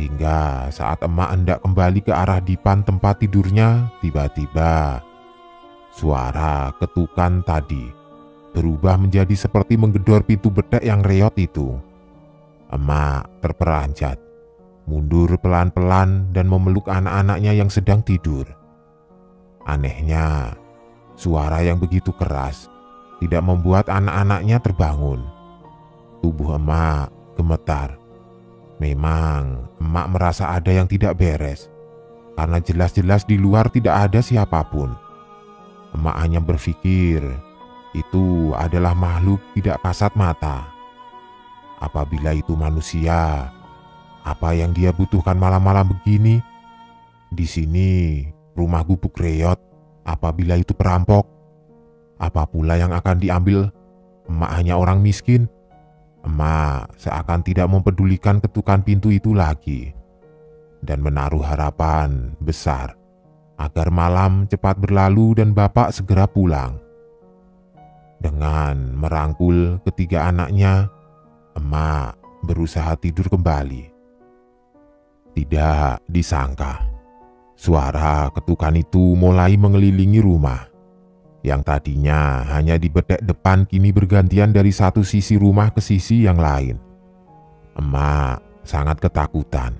Hingga saat emak hendak kembali ke arah dipan tempat tidurnya, tiba-tiba suara ketukan tadi berubah menjadi seperti menggedor pintu bedek yang reot itu. Emak terperanjat, mundur pelan-pelan dan memeluk anak-anaknya yang sedang tidur. Anehnya, suara yang begitu keras tidak membuat anak-anaknya terbangun. Tubuh emak gemetar. Memang emak merasa ada yang tidak beres, karena jelas-jelas di luar tidak ada siapapun. Emak hanya berpikir itu adalah makhluk tidak kasat mata. Apabila itu manusia, apa yang dia butuhkan malam-malam begini? Di sini rumah gubuk reot. Apabila itu perampok, apa pula yang akan diambil? Emak hanya orang miskin. Emak seakan tidak mempedulikan ketukan pintu itu lagi dan menaruh harapan besar agar malam cepat berlalu dan bapak segera pulang. Dengan merangkul ketiga anaknya, emak berusaha tidur kembali. Tidak disangka, suara ketukan itu mulai mengelilingi rumah. Yang tadinya hanya di bedek depan kini bergantian dari satu sisi rumah ke sisi yang lain. Emak sangat ketakutan.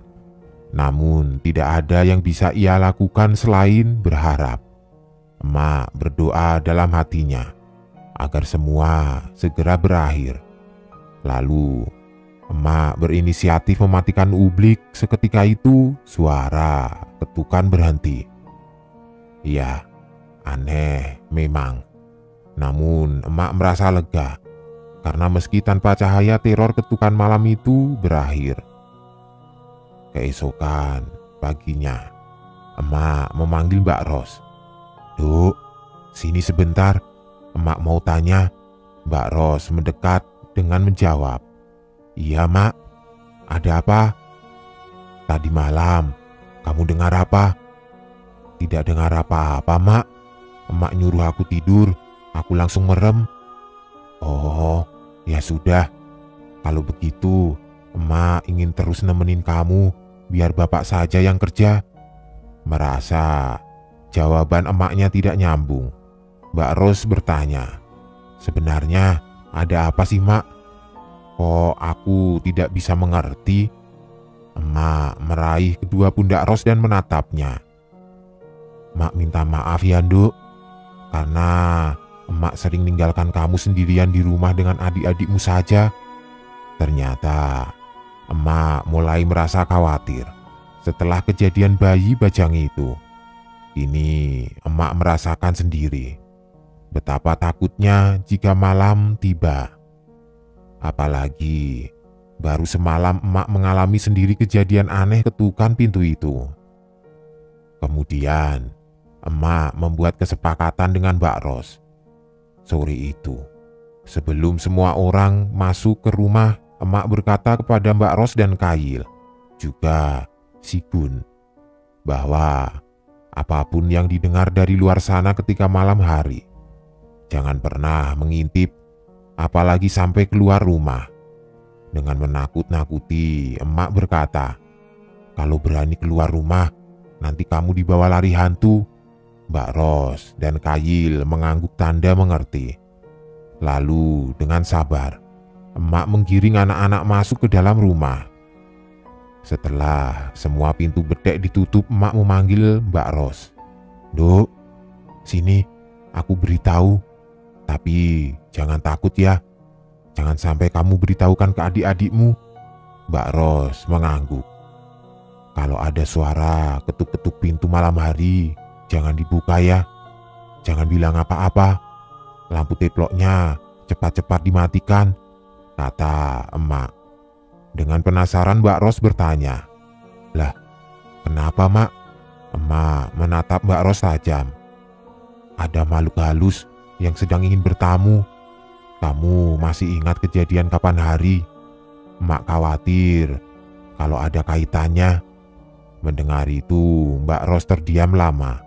Namun tidak ada yang bisa ia lakukan selain berharap. Emak berdoa dalam hatinya agar semua segera berakhir. Lalu emak berinisiatif mematikan ublik. Seketika itu suara ketukan berhenti. Ya, aneh memang. Namun emak merasa lega karena meski tanpa cahaya teror ketukan malam itu berakhir. Keesokan paginya, emak memanggil Mbak Ros. "Duk, sini sebentar, emak mau tanya." Mbak Ros mendekat dengan menjawab, "Iya mak, ada apa?" "Tadi malam kamu dengar apa?" "Tidak dengar apa-apa mak. Emak nyuruh aku tidur, aku langsung merem." "Oh, ya sudah. Kalau begitu, emak ingin terus nemenin kamu, biar bapak saja yang kerja." Merasa Jawaban emaknya tidak nyambung. Mbak Ros bertanya, "Sebenarnya ada apa sih, Mak? Kok aku tidak bisa mengerti?" Emak meraih kedua pundak Ros dan menatapnya. "Mak minta maaf ya, Nduk, karena emak sering ninggalkan kamu sendirian di rumah dengan adik-adikmu saja." Ternyata emak mulai merasa khawatir setelah kejadian bayi bajang itu. Kini emak merasakan sendiri betapa takutnya jika malam tiba. Apalagi baru semalam emak mengalami sendiri kejadian aneh ketukan pintu itu. Kemudian emak membuat kesepakatan dengan Mbak Ros. Sore itu, sebelum semua orang masuk ke rumah, emak berkata kepada Mbak Ros dan Kail, juga si Gun, bahwa apapun yang didengar dari luar sana ketika malam hari, jangan pernah mengintip, apalagi sampai keluar rumah. Dengan menakut-nakuti, emak berkata, "Kalau berani keluar rumah, nanti kamu dibawa lari hantu." Mbak Ros dan Kail mengangguk tanda mengerti. Lalu dengan sabar, emak menggiring anak-anak masuk ke dalam rumah. Setelah semua pintu bedek ditutup, emak memanggil Mbak Ros. "Duk, sini, aku beritahu. Tapi jangan takut ya. Jangan sampai kamu beritahukan ke adik-adikmu." Mbak Ros mengangguk. "Kalau ada suara ketuk-ketuk pintu malam hari, jangan dibuka ya. Jangan bilang apa-apa. Lampu teploknya cepat-cepat dimatikan," kata emak. Dengan penasaran Mbak Ros bertanya, "Lah, kenapa, Mak?" Emak menatap Mbak Ros tajam. "Ada makhluk halus yang sedang ingin bertamu. Kamu masih ingat kejadian kapan hari? Emak khawatir kalau ada kaitannya." Mendengar itu, Mbak Ros terdiam lama,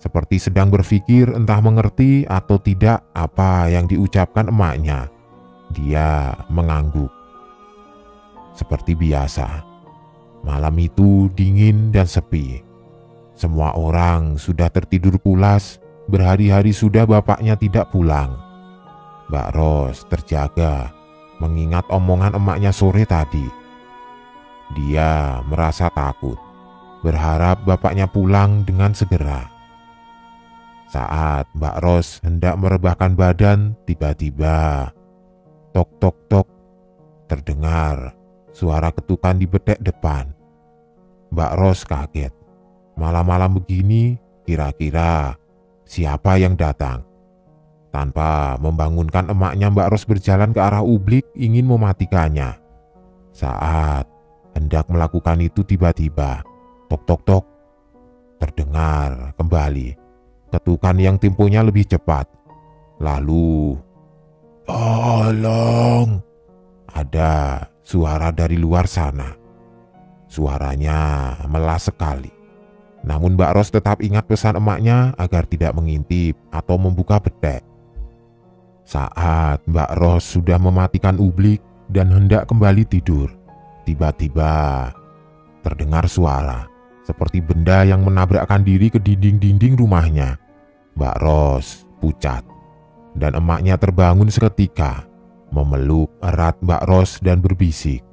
seperti sedang berpikir entah mengerti atau tidak apa yang diucapkan emaknya. Dia mengangguk. Seperti biasa, malam itu dingin dan sepi. Semua orang sudah tertidur pulas. Berhari-hari sudah bapaknya tidak pulang. Mbak Ros terjaga mengingat omongan emaknya sore tadi. Dia merasa takut, berharap bapaknya pulang dengan segera. Saat Mbak Ros hendak merebahkan badan, tiba-tiba tok tok tok terdengar suara ketukan di bedek depan. Mbak Ros kaget. Malam-malam begini, kira-kira siapa yang datang? Tanpa membangunkan emaknya, Mbak Ros berjalan ke arah ublik ingin mematikannya. Saat hendak melakukan itu, tiba-tiba tok tok tok terdengar kembali ketukan yang temponya lebih cepat. Lalu, "Tolong!" Ada suara dari luar sana. Suaranya melas sekali. Namun Mbak Ros tetap ingat pesan emaknya agar tidak mengintip atau membuka bedek. Saat Mbak Ros sudah mematikan ublik dan hendak kembali tidur, tiba-tiba terdengar suara seperti benda yang menabrakkan diri ke dinding-dinding rumahnya. Mbak Ros pucat dan emaknya terbangun seketika, memeluk erat Mbak Ros dan berbisik,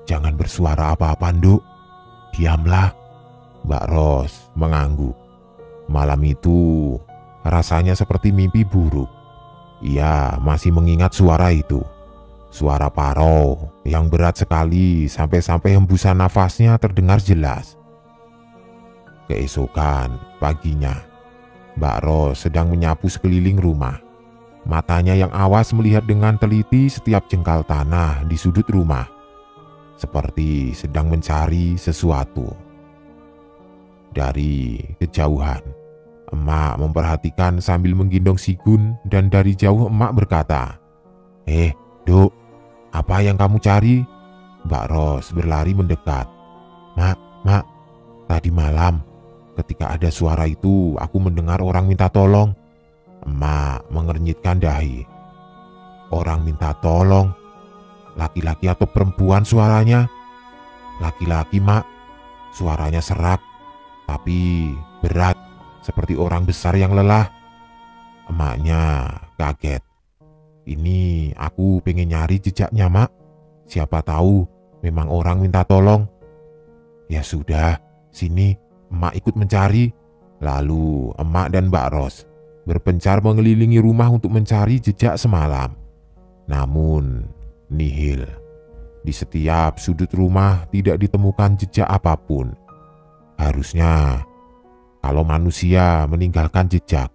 "Jangan bersuara apa-apa, Nduk. Diamlah." Mbak Ros mengangguk. Malam itu rasanya seperti mimpi buruk. Ia masih mengingat suara itu. Suara parau yang berat sekali sampai-sampai hembusan nafasnya terdengar jelas. Keesokan paginya, Mbak Ros sedang menyapu sekeliling rumah. Matanya yang awas melihat dengan teliti setiap jengkal tanah di sudut rumah, seperti sedang mencari sesuatu. Dari kejauhan, emak memperhatikan sambil menggendong si Gun, dan dari jauh emak berkata, Duk, apa yang kamu cari?" Mbak Ros berlari mendekat. Mak, tadi malam ketika ada suara itu aku mendengar orang minta tolong." Emak mengernyitkan dahi. "Orang minta tolong? Laki-laki atau perempuan suaranya?" "Laki-laki, Mak. Suaranya serak, tapi berat, seperti orang besar yang lelah. Emaknya kaget. Ini aku pengen nyari jejaknya, Mak. Siapa tahu memang orang minta tolong. Ya sudah, sini emak ikut mencari. Lalu emak dan Mbak Ros berpencar mengelilingi rumah untuk mencari jejak semalam. Namun nihil. Di setiap sudut rumah tidak ditemukan jejak apapun. Harusnya kalau manusia meninggalkan jejak,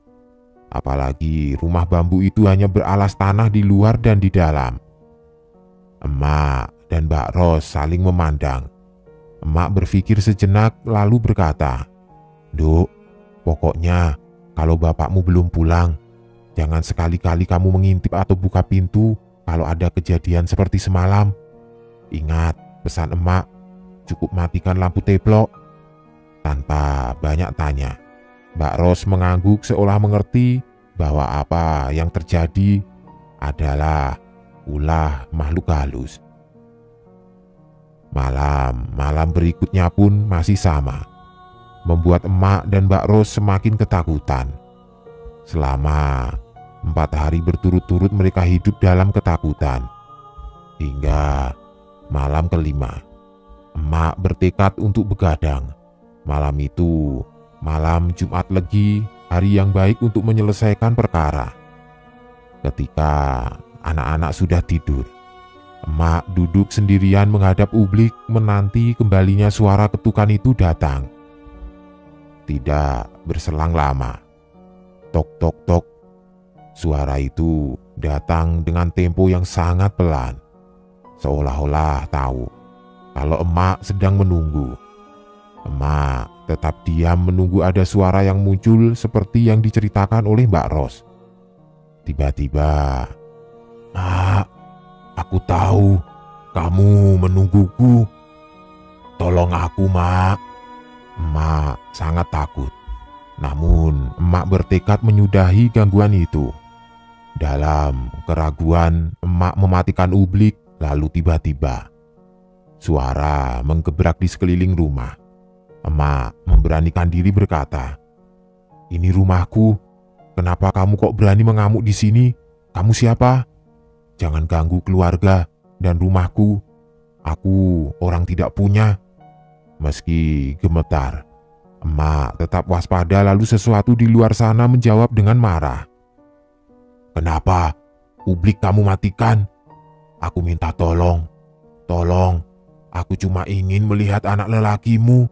apalagi rumah bambu itu hanya beralas tanah di luar dan di dalam. Emak dan Mbak Ros saling memandang. Emak berpikir sejenak lalu berkata, "Duk, pokoknya kalau bapakmu belum pulang, jangan sekali-kali kamu mengintip atau buka pintu kalau ada kejadian seperti semalam. Ingat pesan emak, cukup matikan lampu teplok." Tanpa banyak tanya, Mbak Ros mengangguk seolah mengerti bahwa apa yang terjadi adalah ulah makhluk halus. Malam berikutnya pun masih sama, membuat emak dan Mbak Ros semakin ketakutan. Selama 4 hari berturut-turut mereka hidup dalam ketakutan. Hingga malam kelima, emak bertekad untuk begadang. Malam itu malam Jumat Legi, hari yang baik untuk menyelesaikan perkara. Ketika anak-anak sudah tidur, emak duduk sendirian menghadap ublik menanti kembalinya suara ketukan itu datang. Tidak berselang lama, tok tok tok, suara itu datang dengan tempo yang sangat pelan, seolah-olah tahu kalau emak sedang menunggu. Emak tetap diam menunggu ada suara yang muncul seperti yang diceritakan oleh Mbak Ros. Tiba-tiba, "Mak, aku tahu kamu menungguku. Tolong aku, Mak." Emak sangat takut. Namun emak bertekad menyudahi gangguan itu. Dalam keraguan, emak mematikan ublik, lalu tiba-tiba suara menggebrak di sekeliling rumah. Emak memberanikan diri berkata, "Ini rumahku. Kenapa kamu kok berani mengamuk di sini? Kamu siapa? Jangan ganggu keluarga dan rumahku. Aku orang tidak punya." Meski gemetar, emak tetap waspada, lalu sesuatu di luar sana menjawab dengan marah. "Kenapa ublik kamu matikan? Aku minta tolong. Tolong, aku cuma ingin melihat anak lelakimu."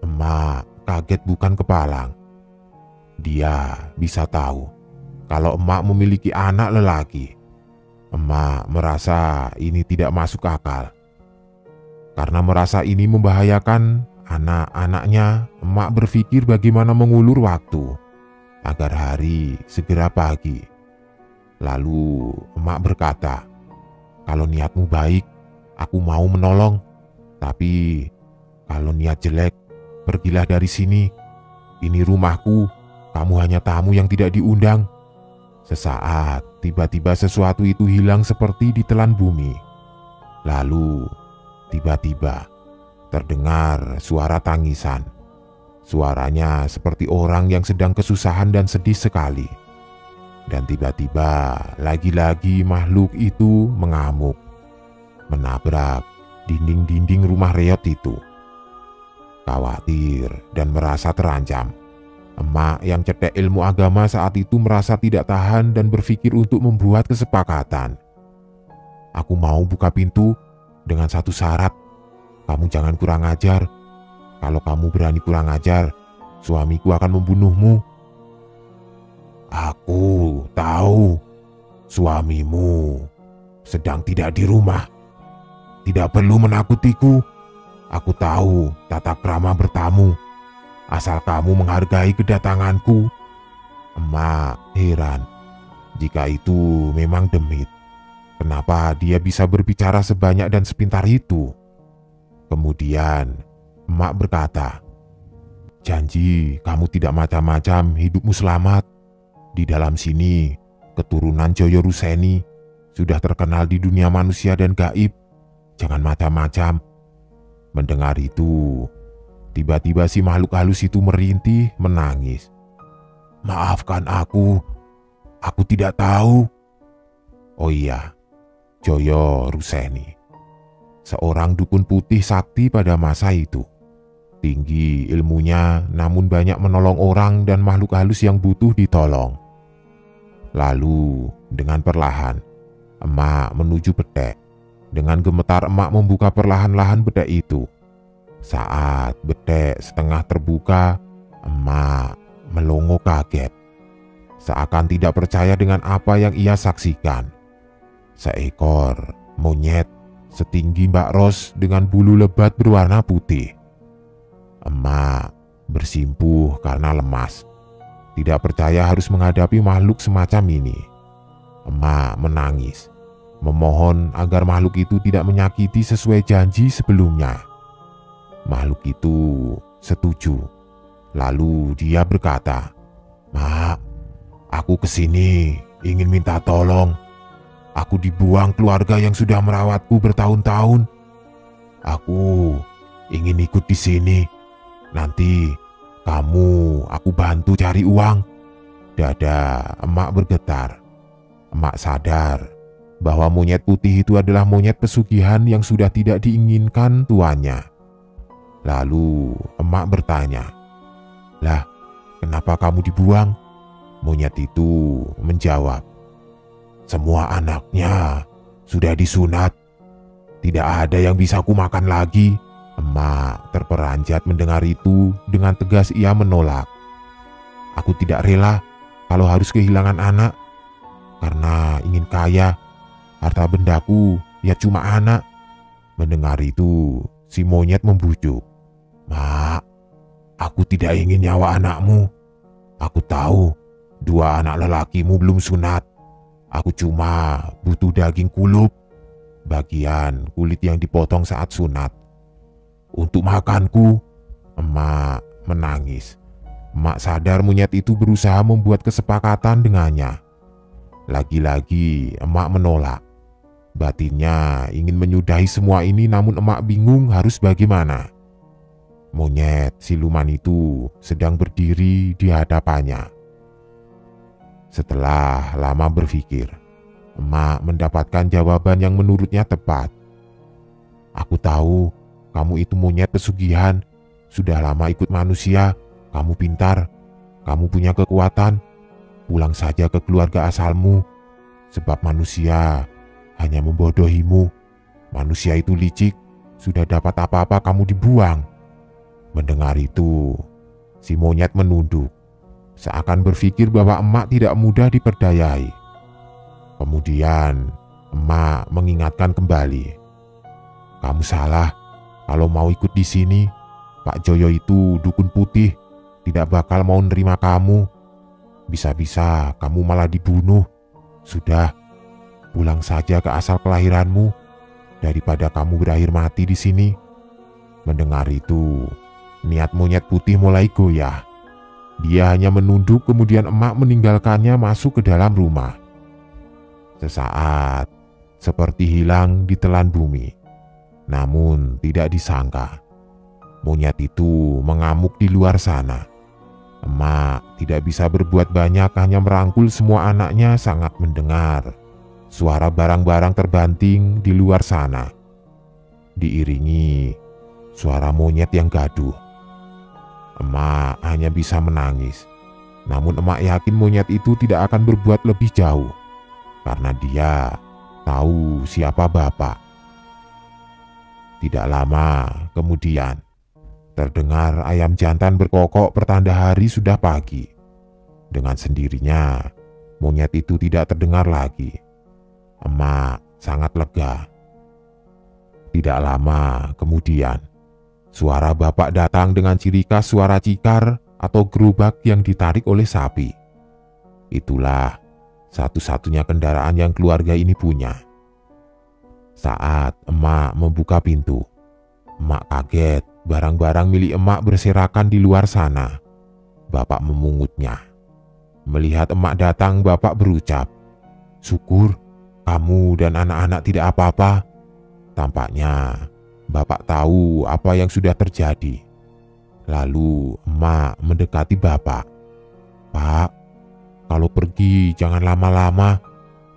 Emak kaget bukan kepalang. Dia bisa tahu kalau emak memiliki anak lelaki. Emak merasa ini tidak masuk akal. Karena merasa ini membahayakan anak-anaknya, emak berpikir bagaimana mengulur waktu agar hari segera pagi. Lalu emak berkata, "Kalau niatmu baik, aku mau menolong. Tapi kalau niat jelek, pergilah dari sini. Ini rumahku, kamu hanya tamu yang tidak diundang." Sesaat, tiba-tiba sesuatu itu hilang seperti ditelan bumi. Lalu, tiba-tiba terdengar suara tangisan. Suaranya seperti orang yang sedang kesusahan dan sedih sekali. Dan tiba-tiba lagi-lagi makhluk itu mengamuk, menabrak dinding-dinding rumah reot itu. Khawatir dan merasa terancam, emak yang cetek ilmu agama saat itu merasa tidak tahan dan berpikir untuk membuat kesepakatan. "Aku mau buka pintu dengan satu syarat. Kamu jangan kurang ajar. Kalau kamu berani kurang ajar, suamiku akan membunuhmu." "Aku tahu suamimu sedang tidak di rumah. Tidak perlu menakutiku. Aku tahu tata krama bertamu, asal kamu menghargai kedatanganku." Emak heran. Jika itu memang demit, kenapa dia bisa berbicara sebanyak dan sepintar itu? Kemudian emak berkata, "Janji kamu tidak macam-macam, hidupmu selamat. Di dalam sini, keturunan Joyo Ruseni sudah terkenal di dunia manusia dan gaib. Jangan macam-macam." Mendengar itu, tiba-tiba si makhluk halus itu merintih menangis. maafkan aku tidak tahu." Oh iya, Joyo Ruseni, seorang dukun putih sakti pada masa itu. Tinggi ilmunya, namun banyak menolong orang dan makhluk halus yang butuh ditolong. Lalu, dengan perlahan, emak menuju bedek. Dengan gemetar emak membuka perlahan-lahan bedek itu. Saat bedek setengah terbuka, emak melongo kaget. Seakan tidak percaya dengan apa yang ia saksikan. Seekor monyet setinggi Mbak Ros dengan bulu lebat berwarna putih. Emak bersimpuh karena lemas. Tidak percaya harus menghadapi makhluk semacam ini. Emak menangis, memohon agar makhluk itu tidak menyakiti sesuai janji sebelumnya. Makhluk itu setuju. Lalu dia berkata, "Mak, aku kesini ingin minta tolong. Aku dibuang keluarga yang sudah merawatku bertahun-tahun. Aku ingin ikut di sini. Nanti aku bantu cari uang." Dada emak bergetar. Emak sadar bahwa monyet putih itu adalah monyet pesugihan yang sudah tidak diinginkan tuannya. Lalu emak bertanya, "Lah, kenapa kamu dibuang?" Monyet itu menjawab, "Semua anaknya sudah disunat. Tidak ada yang bisa kumakan lagi." Emak terperanjat mendengar itu. Dengan tegas ia menolak. "Aku tidak rela kalau harus kehilangan anak. Karena ingin kaya, harta bendaku ya cuma anak." Mendengar itu, si monyet membujuk, "Mak, aku tidak ingin nyawa anakmu. Aku tahu 2 anak lelakimu belum sunat. Aku cuma butuh daging kulup, bagian kulit yang dipotong saat sunat, untuk makanku." Emak menangis. Emak sadar monyet itu berusaha membuat kesepakatan dengannya. Lagi-lagi emak menolak. Batinnya ingin menyudahi semua ini, namun emak bingung harus bagaimana. Monyet siluman itu sedang berdiri di hadapannya. Setelah lama berpikir, emak mendapatkan jawaban yang menurutnya tepat. "Aku tahu kamu itu monyet pesugihan. Sudah lama ikut manusia. Kamu pintar. Kamu punya kekuatan. Pulang saja ke keluarga asalmu. Sebab manusia hanya membodohimu. Manusia itu licik. Sudah dapat apa-apa kamu dibuang." Mendengar itu, si monyet menunduk, seakan berpikir bahwa emak tidak mudah diperdayai. Kemudian emak mengingatkan kembali, "Kamu salah. Kalau mau ikut di sini, Pak Joyo itu dukun putih, tidak bakal mau nerima kamu. Bisa-bisa kamu malah dibunuh. Sudah, pulang saja ke asal kelahiranmu daripada kamu berakhir mati di sini." Mendengar itu, niat monyet putih mulai goyah. Dia hanya menunduk, kemudian emak meninggalkannya masuk ke dalam rumah. Sesaat, seperti hilang ditelan bumi. Namun tidak disangka, monyet itu mengamuk di luar sana. Emak tidak bisa berbuat banyak, hanya merangkul semua anaknya sangat mendengar suara barang-barang terbanting di luar sana, diiringi suara monyet yang gaduh. Emak hanya bisa menangis. Namun emak yakin monyet itu tidak akan berbuat lebih jauh, karena dia tahu siapa bapak. Tidak lama kemudian, terdengar ayam jantan berkokok pertanda hari sudah pagi. Dengan sendirinya, monyet itu tidak terdengar lagi. Emak sangat lega. Tidak lama kemudian, suara bapak datang dengan ciri khas suara cikar atau gerobak yang ditarik oleh sapi. Itulah satu-satunya kendaraan yang keluarga ini punya. Saat emak membuka pintu, emak kaget barang-barang milik emak berserakan di luar sana. Bapak memungutnya. Melihat emak datang, bapak berucap, "Syukur kamu dan anak-anak tidak apa-apa." Tampaknya bapak tahu apa yang sudah terjadi. Lalu emak mendekati bapak. "Pak, kalau pergi jangan lama-lama.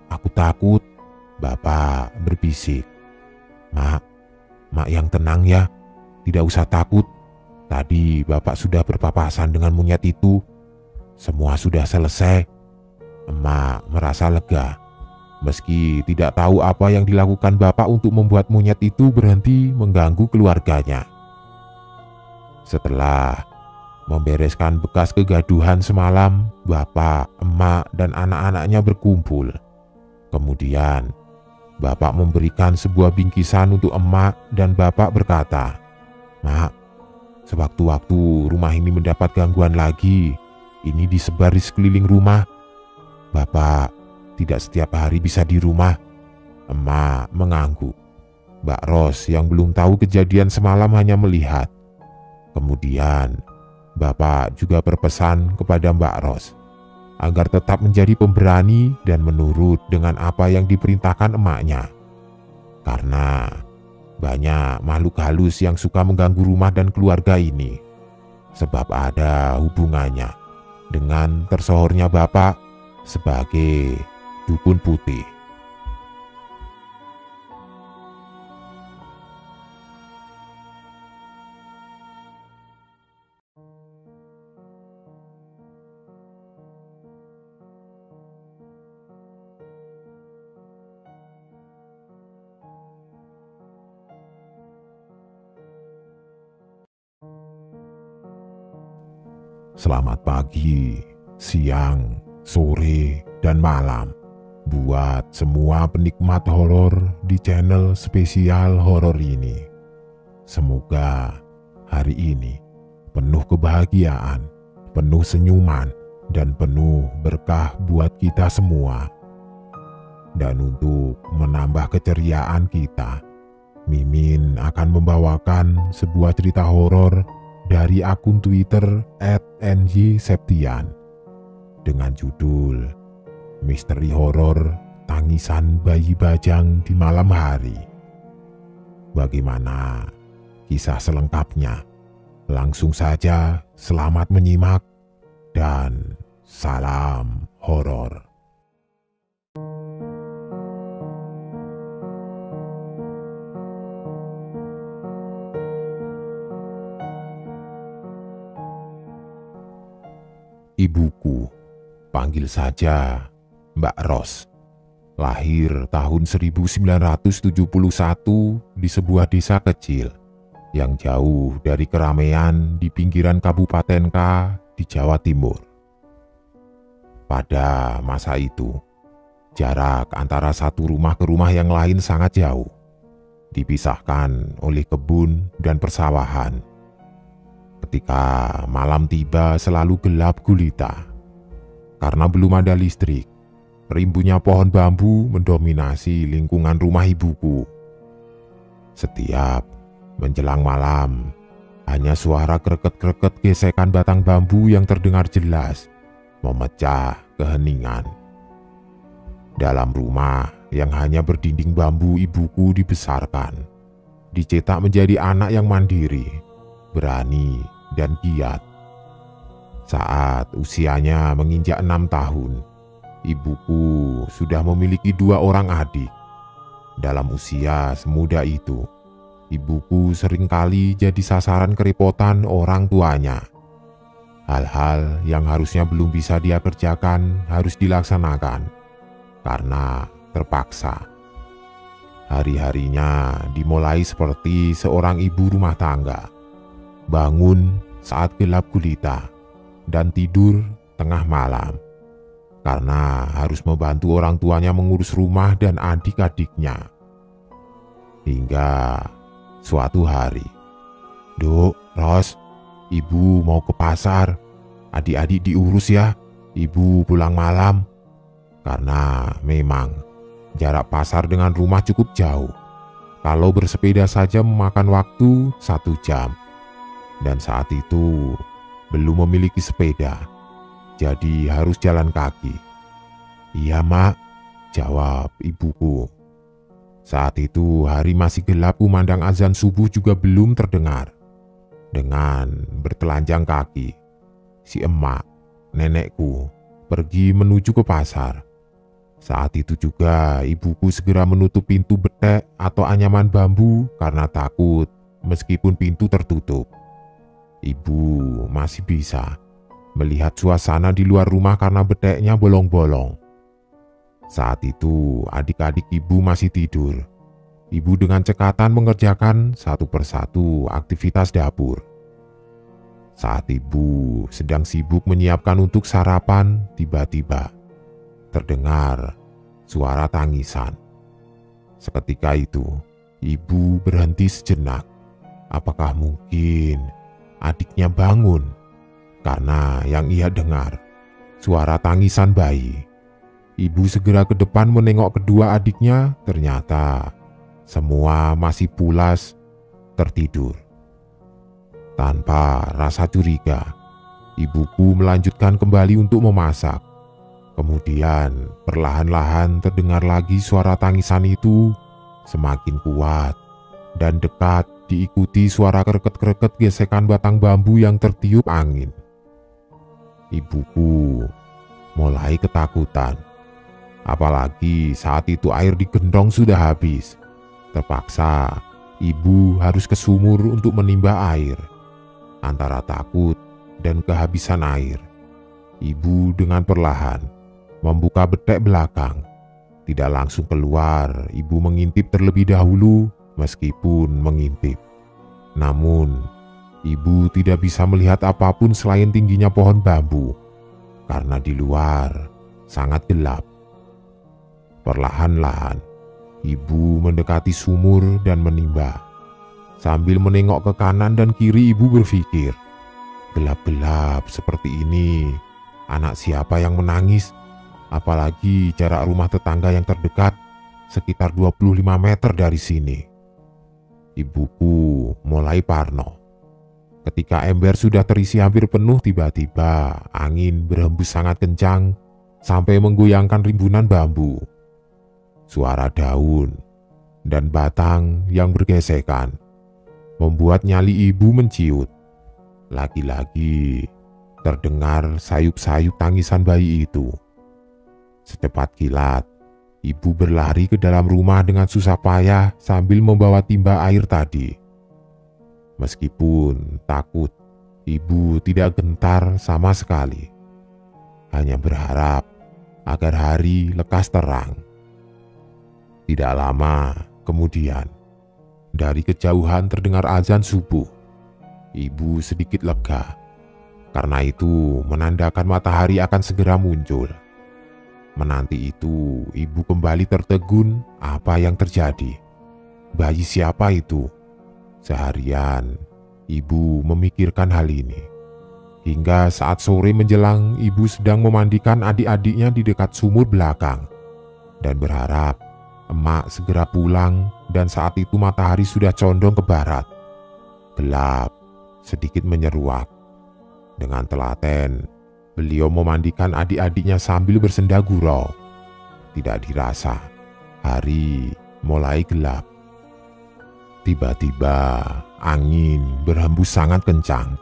Aku takut," Bapak berbisik. Mak yang tenang ya. Tidak usah takut. Tadi Bapak sudah berpapasan dengan monyet itu. Semua sudah selesai." Emak merasa lega. Meski tidak tahu apa yang dilakukan Bapak untuk membuat monyet itu berhenti mengganggu keluarganya. Setelah membereskan bekas kegaduhan semalam, Bapak, Emak, dan anak-anaknya berkumpul. Kemudian, Bapak memberikan sebuah bingkisan untuk Emak dan Bapak berkata, "Mak, sewaktu-waktu rumah ini mendapat gangguan lagi, ini disebar di sekeliling rumah. Bapak tidak setiap hari bisa di rumah." Emak mengangguk. Mbak Ros yang belum tahu kejadian semalam hanya melihat. Kemudian Bapak juga berpesan kepada Mbak Ros agar tetap menjadi pemberani dan menurut dengan apa yang diperintahkan emaknya. Karena banyak makhluk halus yang suka mengganggu rumah dan keluarga ini. Sebab ada hubungannya dengan tersohornya Bapak sebagai dukun putih. Selamat pagi, siang, sore, dan malam buat semua penikmat horor di channel spesial horor ini. Semoga hari ini penuh kebahagiaan, penuh senyuman, dan penuh berkah buat kita semua. Dan untuk menambah keceriaan kita, Mimin akan membawakan sebuah cerita horor dari akun Twitter @njseptian dengan judul Misteri Horor Tangisan Bayi Bajang di Malam Hari. Bagaimana kisah selengkapnya? Langsung saja selamat menyimak dan salam horor. Ibuku, panggil saja Mbak Ros, lahir tahun 1971 di sebuah desa kecil yang jauh dari keramaian di pinggiran Kabupaten K di Jawa Timur. Pada masa itu, jarak antara satu rumah ke rumah yang lain sangat jauh, dipisahkan oleh kebun dan persawahan. Ketika malam tiba selalu gelap gulita. Karena belum ada listrik, rimbunya pohon bambu mendominasi lingkungan rumah ibuku. Setiap menjelang malam, hanya suara kreket-kreket gesekan batang bambu yang terdengar jelas, memecah keheningan. Dalam rumah yang hanya berdinding bambu ibuku dibesarkan, dicetak menjadi anak yang mandiri, berani, dan giat. Saat usianya menginjak 6 tahun, ibuku sudah memiliki 2 orang adik. Dalam usia semuda itu, ibuku seringkali jadi sasaran kerepotan orang tuanya. Hal-hal yang harusnya belum bisa dia kerjakan harus dilaksanakan karena terpaksa. Hari-harinya dimulai seperti seorang ibu rumah tangga. Bangun saat gelap gulita dan tidur tengah malam karena harus membantu orang tuanya mengurus rumah dan adik-adiknya. Hingga suatu hari, "Duk, Ros, ibu mau ke pasar. Adik-adik diurus ya, ibu pulang malam." Karena memang jarak pasar dengan rumah cukup jauh. Kalau bersepeda saja memakan waktu 1 jam. Dan saat itu belum memiliki sepeda, jadi harus jalan kaki. "Iya, Mak," jawab ibuku. Saat itu hari masih gelap, kumandang azan subuh juga belum terdengar. Dengan bertelanjang kaki, si emak nenekku pergi menuju ke pasar. Saat itu juga ibuku segera menutup pintu betek atau anyaman bambu karena takut meskipun pintu tertutup. Ibu masih bisa melihat suasana di luar rumah karena beteknya bolong-bolong. Saat itu adik-adik ibu masih tidur. Ibu dengan cekatan mengerjakan satu persatu aktivitas dapur. Saat ibu sedang sibuk menyiapkan untuk sarapan, tiba-tiba terdengar suara tangisan. Seketika itu, ibu berhenti sejenak. Apakah mungkin adiknya bangun? Karena yang ia dengar suara tangisan bayi. Ibu segera ke depan menengok kedua adiknya, ternyata semua masih pulas tertidur. Tanpa rasa curiga, ibuku melanjutkan kembali untuk memasak. Kemudian perlahan-lahan terdengar lagi suara tangisan itu semakin kuat dan dekat, diikuti suara kreket-kreket gesekan batang bambu yang tertiup angin. Ibuku mulai ketakutan. Apalagi saat itu air di gendong sudah habis. Terpaksa ibu harus ke sumur untuk menimba air. Antara takut dan kehabisan air, ibu dengan perlahan membuka betek belakang. Tidak langsung keluar, ibu mengintip terlebih dahulu. Meskipun mengintip, namun ibu tidak bisa melihat apapun selain tingginya pohon bambu karena di luar sangat gelap. Perlahan-lahan ibu mendekati sumur dan menimba. Sambil menengok ke kanan dan kiri, ibu berpikir, gelap-gelap seperti ini, anak siapa yang menangis? Apalagi jarak rumah tetangga yang terdekat sekitar 25 meter dari sini. Ibuku mulai parno. Ketika ember sudah terisi hampir penuh, tiba-tiba angin berhembus sangat kencang sampai menggoyangkan rimbunan bambu. Suara daun dan batang yang bergesekan membuat nyali ibu menciut. Lagi-lagi terdengar sayup-sayup tangisan bayi itu. Secepat kilat, ibu berlari ke dalam rumah dengan susah payah sambil membawa timba air tadi. Meskipun takut, ibu tidak gentar sama sekali. Hanya berharap agar hari lekas terang. Tidak lama kemudian, dari kejauhan terdengar azan subuh. Ibu sedikit lega. Karena itu menandakan matahari akan segera muncul. Menanti itu, ibu kembali tertegun. Apa yang terjadi? Bayi siapa itu? Seharian, ibu memikirkan hal ini. Hingga saat sore menjelang, ibu sedang memandikan adik-adiknya di dekat sumur belakang. Dan berharap emak segera pulang, dan saat itu matahari sudah condong ke barat. Gelap, sedikit menyeruak. Dengan telaten, beliau memandikan adik-adiknya sambil bersenda gurau. Tidak dirasa, hari mulai gelap. Tiba-tiba angin berhembus sangat kencang.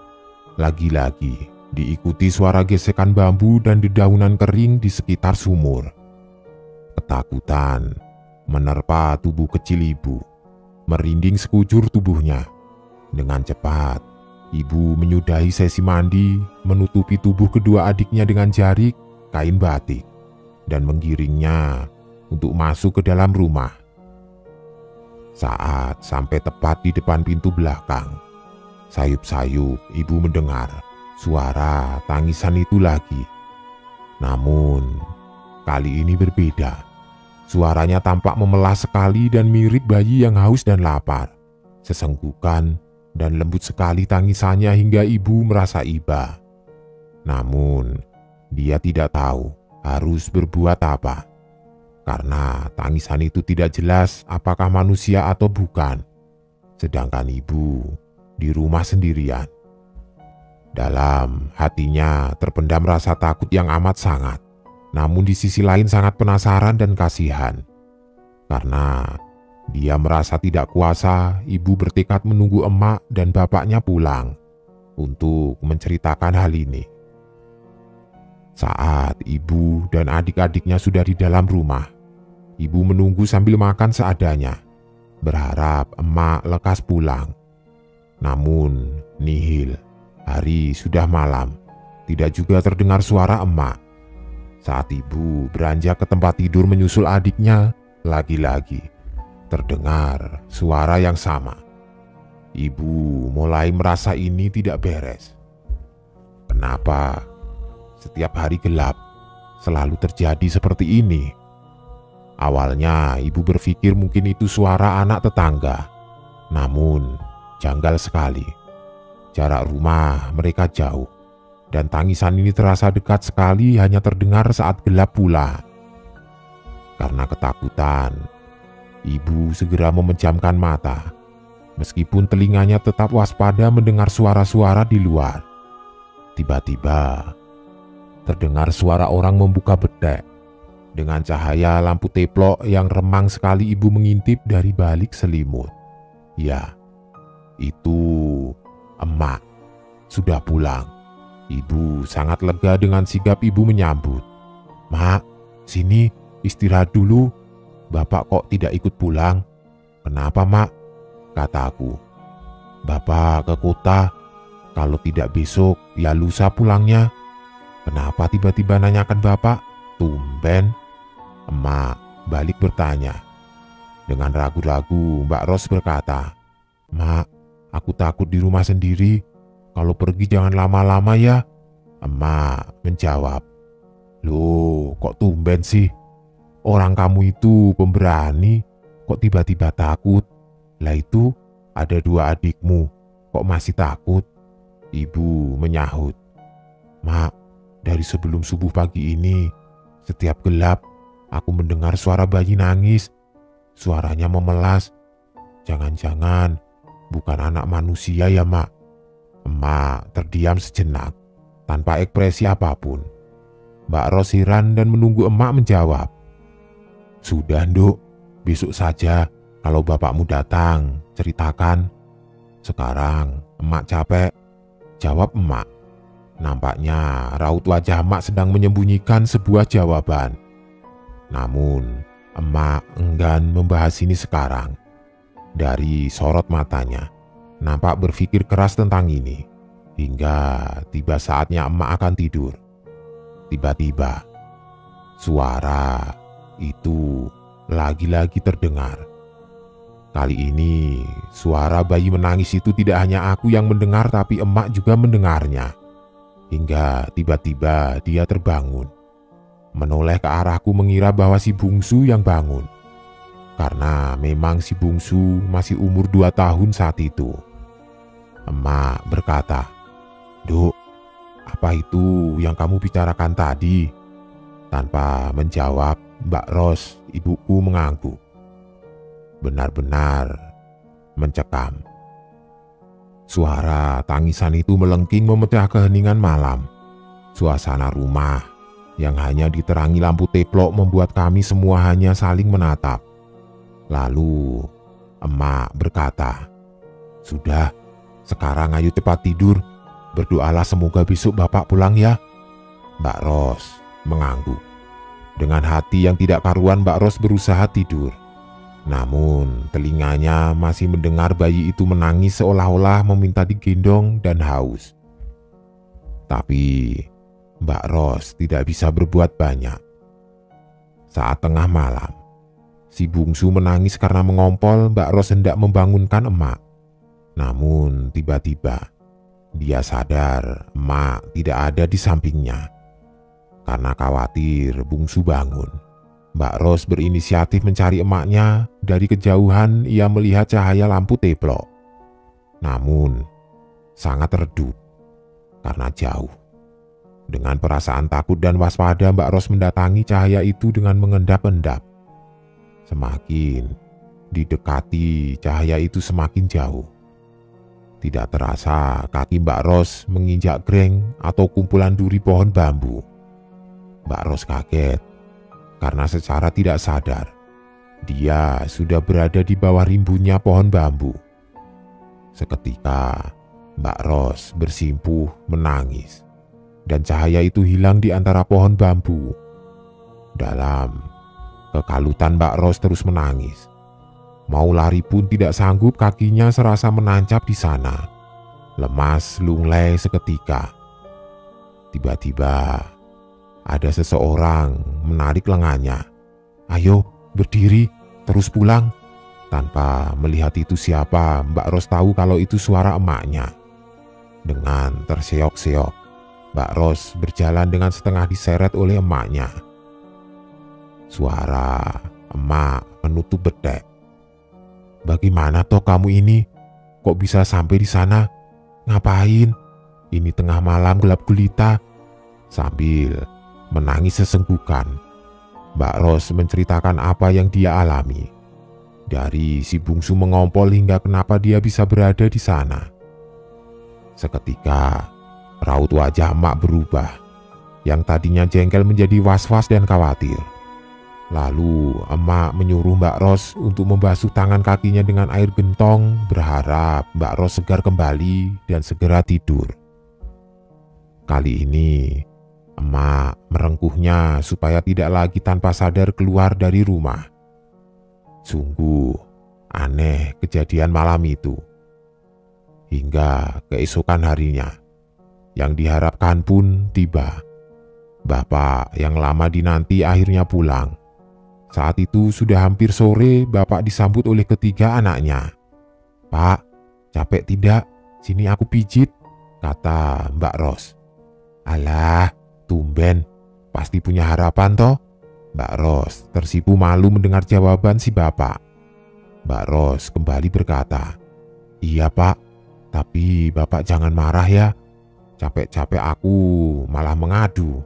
Lagi-lagi diikuti suara gesekan bambu dan dedaunan kering di sekitar sumur. Ketakutan menerpa tubuh kecil ibu. Merinding sekujur tubuhnya. Dengan cepat, ibu menyudahi sesi mandi, menutupi tubuh kedua adiknya dengan jarik, kain batik, dan menggiringnya untuk masuk ke dalam rumah. Saat sampai tepat di depan pintu belakang, sayup-sayup ibu mendengar suara tangisan itu lagi. Namun, kali ini berbeda. Suaranya tampak memelas sekali dan mirip bayi yang haus dan lapar. Sesenggukan dan lembut sekali tangisannya hingga ibu merasa iba. Namun, dia tidak tahu harus berbuat apa. Karena tangisan itu tidak jelas apakah manusia atau bukan. Sedangkan ibu di rumah sendirian. Dalam hatinya terpendam rasa takut yang amat sangat. Namun di sisi lain sangat penasaran dan kasihan. Karena dia merasa tidak kuasa, ibu bertekad menunggu emak dan bapaknya pulang untuk menceritakan hal ini. Saat ibu dan adik-adiknya sudah di dalam rumah, ibu menunggu sambil makan seadanya, berharap emak lekas pulang. Namun nihil, hari sudah malam, tidak juga terdengar suara emak. Saat ibu beranjak ke tempat tidur menyusul adiknya, lagi-lagi terdengar suara yang sama. Ibu mulai merasa ini tidak beres. Kenapa setiap hari gelap selalu terjadi seperti ini? Awalnya ibu berpikir mungkin itu suara anak tetangga. Namun janggal sekali. Jarak rumah mereka jauh. Dan tangisan ini terasa dekat sekali hanya terdengar saat gelap pula. Karena ketakutan, ibu segera memejamkan mata. Meskipun telinganya tetap waspada mendengar suara-suara di luar. Tiba-tiba terdengar suara orang membuka bedek. Dengan cahaya lampu teplok yang remang sekali ibu mengintip dari balik selimut. Ya, itu emak sudah pulang. Ibu sangat lega dengan sigap ibu menyambut. "Mak, sini istirahat dulu. Bapak kok tidak ikut pulang?" "Kenapa, Mak?" kataku. "Bapak ke kota. Kalau tidak besok, ya lusa pulangnya." "Kenapa tiba-tiba nanyakan Bapak? Tumben?" Emak balik bertanya. Dengan ragu-ragu Mbak Ros berkata, "Mak, aku takut di rumah sendiri. Kalau pergi jangan lama-lama ya." Emak menjawab, "Loh, kok tumben sih? Orang kamu itu pemberani, kok tiba-tiba takut? Lah itu ada 2 adikmu, kok masih takut?" Ibu menyahut, "Mak, dari sebelum subuh pagi ini, setiap gelap aku mendengar suara bayi nangis. Suaranya memelas. Jangan-jangan bukan anak manusia ya, Mak?" Emak terdiam sejenak, tanpa ekspresi apapun. Mbak Ros heran dan menunggu emak menjawab. "Sudah, Nduk, besok saja kalau bapakmu datang, ceritakan. Sekarang emak capek," jawab emak. Nampaknya raut wajah emak sedang menyembunyikan sebuah jawaban. Namun emak enggan membahas ini sekarang. Dari sorot matanya, nampak berpikir keras tentang ini. Hingga tiba saatnya emak akan tidur. Tiba-tiba suara itu lagi-lagi terdengar. Kali ini suara bayi menangis itu tidak hanya aku yang mendengar, tapi emak juga mendengarnya. Hingga tiba-tiba dia terbangun, menoleh ke arahku mengira bahwa si bungsu yang bangun. Karena memang si bungsu masih umur 2 tahun saat itu. Emak berkata, "Duk, apa itu yang kamu bicarakan tadi?" Tanpa menjawab, Mbak Ros, ibuku, mengangguk. Benar-benar mencekam. Suara tangisan itu melengking memecah keheningan malam. Suasana rumah yang hanya diterangi lampu teplok membuat kami semua hanya saling menatap. Lalu emak berkata, "Sudah, sekarang ayo cepat tidur. Berdoalah semoga besok Bapak pulang ya." Mbak Ros mengangguk. Dengan hati yang tidak karuan Mbak Ros berusaha tidur. Namun telinganya masih mendengar bayi itu menangis seolah-olah meminta digendong dan haus. Tapi Mbak Ros tidak bisa berbuat banyak. Saat tengah malam, si bungsu menangis karena mengompol. Mbak Ros hendak membangunkan emak. Namun tiba-tiba dia sadar emak tidak ada di sampingnya. Karena khawatir bungsu bangun, Mbak Ros berinisiatif mencari emaknya. Dari kejauhan ia melihat cahaya lampu teplok. Namun sangat redup karena jauh. Dengan perasaan takut dan waspada, Mbak Ros mendatangi cahaya itu dengan mengendap-endap. Semakin didekati, cahaya itu semakin jauh. Tidak terasa kaki Mbak Ros menginjak greng atau kumpulan duri pohon bambu. Mbak Ros kaget karena secara tidak sadar dia sudah berada di bawah rimbunnya pohon bambu. Seketika Mbak Ros bersimpuh menangis. dan cahaya itu hilang di antara pohon bambu. Dalam kekalutan Mbak Ros terus menangis. Mau lari pun tidak sanggup, kakinya serasa menancap di sana. Lemas lunglai seketika. Tiba-tiba ada seseorang menarik lengannya. "Ayo, berdiri, terus pulang." Tanpa melihat itu siapa, Mbak Ros tahu kalau itu suara emaknya. Dengan terseok-seok, Mbak Ros berjalan dengan setengah diseret oleh emaknya. Suara emak menutup bedek. "Bagaimana toh kamu ini? Kok bisa sampai di sana? Ngapain? Ini tengah malam gelap gulita." Sambil menangis sesenggukan, Mbak Ros menceritakan apa yang dia alami. Dari si bungsu mengompol hingga kenapa dia bisa berada di sana. Seketika, raut wajah emak berubah. Yang tadinya jengkel menjadi was-was dan khawatir. Lalu emak menyuruh Mbak Ros untuk membasuh tangan kakinya dengan air gentong, berharap Mbak Ros segar kembali dan segera tidur. Kali ini emak merengkuhnya supaya tidak lagi tanpa sadar keluar dari rumah. Sungguh aneh kejadian malam itu. Hingga keesokan harinya, yang diharapkan pun tiba. Bapak yang lama dinanti akhirnya pulang. Saat itu sudah hampir sore, bapak disambut oleh ketiga anaknya. "Pak, capek tidak? Sini aku pijit," kata Mbak Ros. "Alah, tumben, pasti punya harapan toh?" Mbak Ros tersipu malu mendengar jawaban si bapak. Mbak Ros kembali berkata, "Iya pak, tapi bapak jangan marah ya. Capek-capek aku malah mengadu."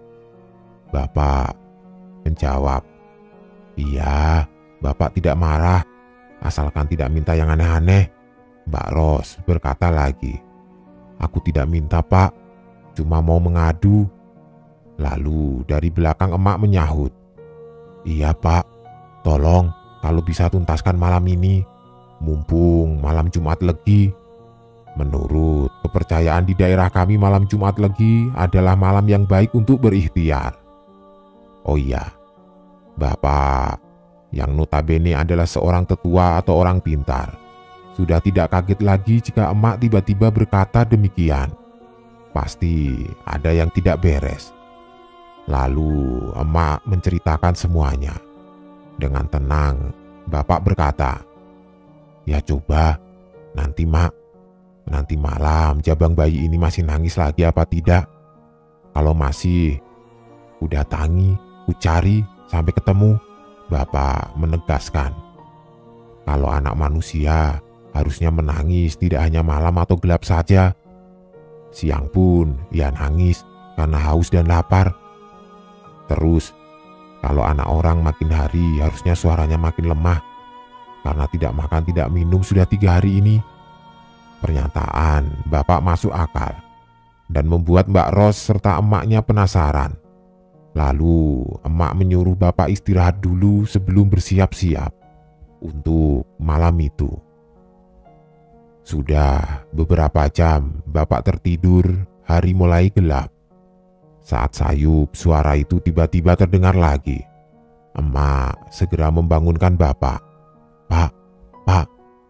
Bapak menjawab, "Iya, bapak tidak marah, asalkan tidak minta yang aneh-aneh." Mbak Ros berkata lagi, "Aku tidak minta pak, cuma mau mengadu." Lalu dari belakang emak menyahut, "Iya pak, tolong kalau bisa tuntaskan malam ini, mumpung malam Jumat Legi. Menurut kepercayaan di daerah kami, malam Jumat Legi adalah malam yang baik untuk berikhtiar. Oh iya, bapak yang notabene adalah seorang tetua atau orang pintar, sudah tidak kaget lagi jika emak tiba-tiba berkata demikian. Pasti ada yang tidak beres." Lalu emak menceritakan semuanya. Dengan tenang, bapak berkata, "Ya coba, nanti malam jabang bayi ini masih nangis lagi apa tidak? Kalau masih, ku datangi, ku cari sampai ketemu." Bapak menegaskan, kalau anak manusia harusnya menangis tidak hanya malam atau gelap saja. Siang pun ia nangis karena haus dan lapar. Terus, kalau anak orang makin hari harusnya suaranya makin lemah karena tidak makan tidak minum sudah 3 hari ini. Pernyataan bapak masuk akal dan membuat Mbak Ros serta emaknya penasaran. Lalu emak menyuruh bapak istirahat dulu sebelum bersiap-siap untuk malam itu. Sudah beberapa jam bapak tertidur, hari mulai gelap. Saat sayup, suara itu tiba-tiba terdengar lagi. Emak segera membangunkan bapak. Pak,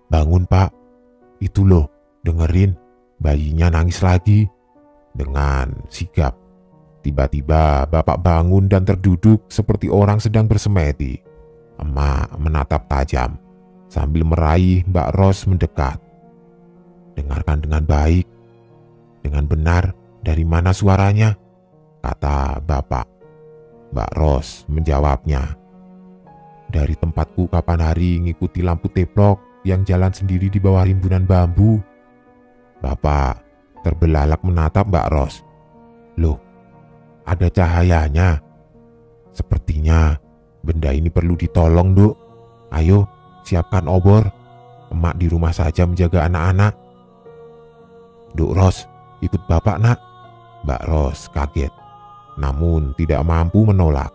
bangun pak. Itu loh, dengerin, bayinya nangis lagi." Dengan sigap, tiba-tiba bapak bangun dan terduduk seperti orang sedang bersemedi. Emak menatap tajam sambil meraih Mbak Ros mendekat. "Dengarkan dengan baik, dengan benar, dari mana suaranya?" kata bapak. Mbak Ros menjawabnya, "Dari tempatku kapan hari ngikuti lampu teplok yang jalan sendiri di bawah rimbunan bambu." Bapak terbelalak menatap Mbak Ros. "Loh, ada cahayanya. Sepertinya benda ini perlu ditolong, Duk. Ayo, siapkan obor. Emak di rumah saja menjaga anak-anak." "Duk Ros, ikut bapak nak." Mbak Ros kaget, namun tidak mampu menolak.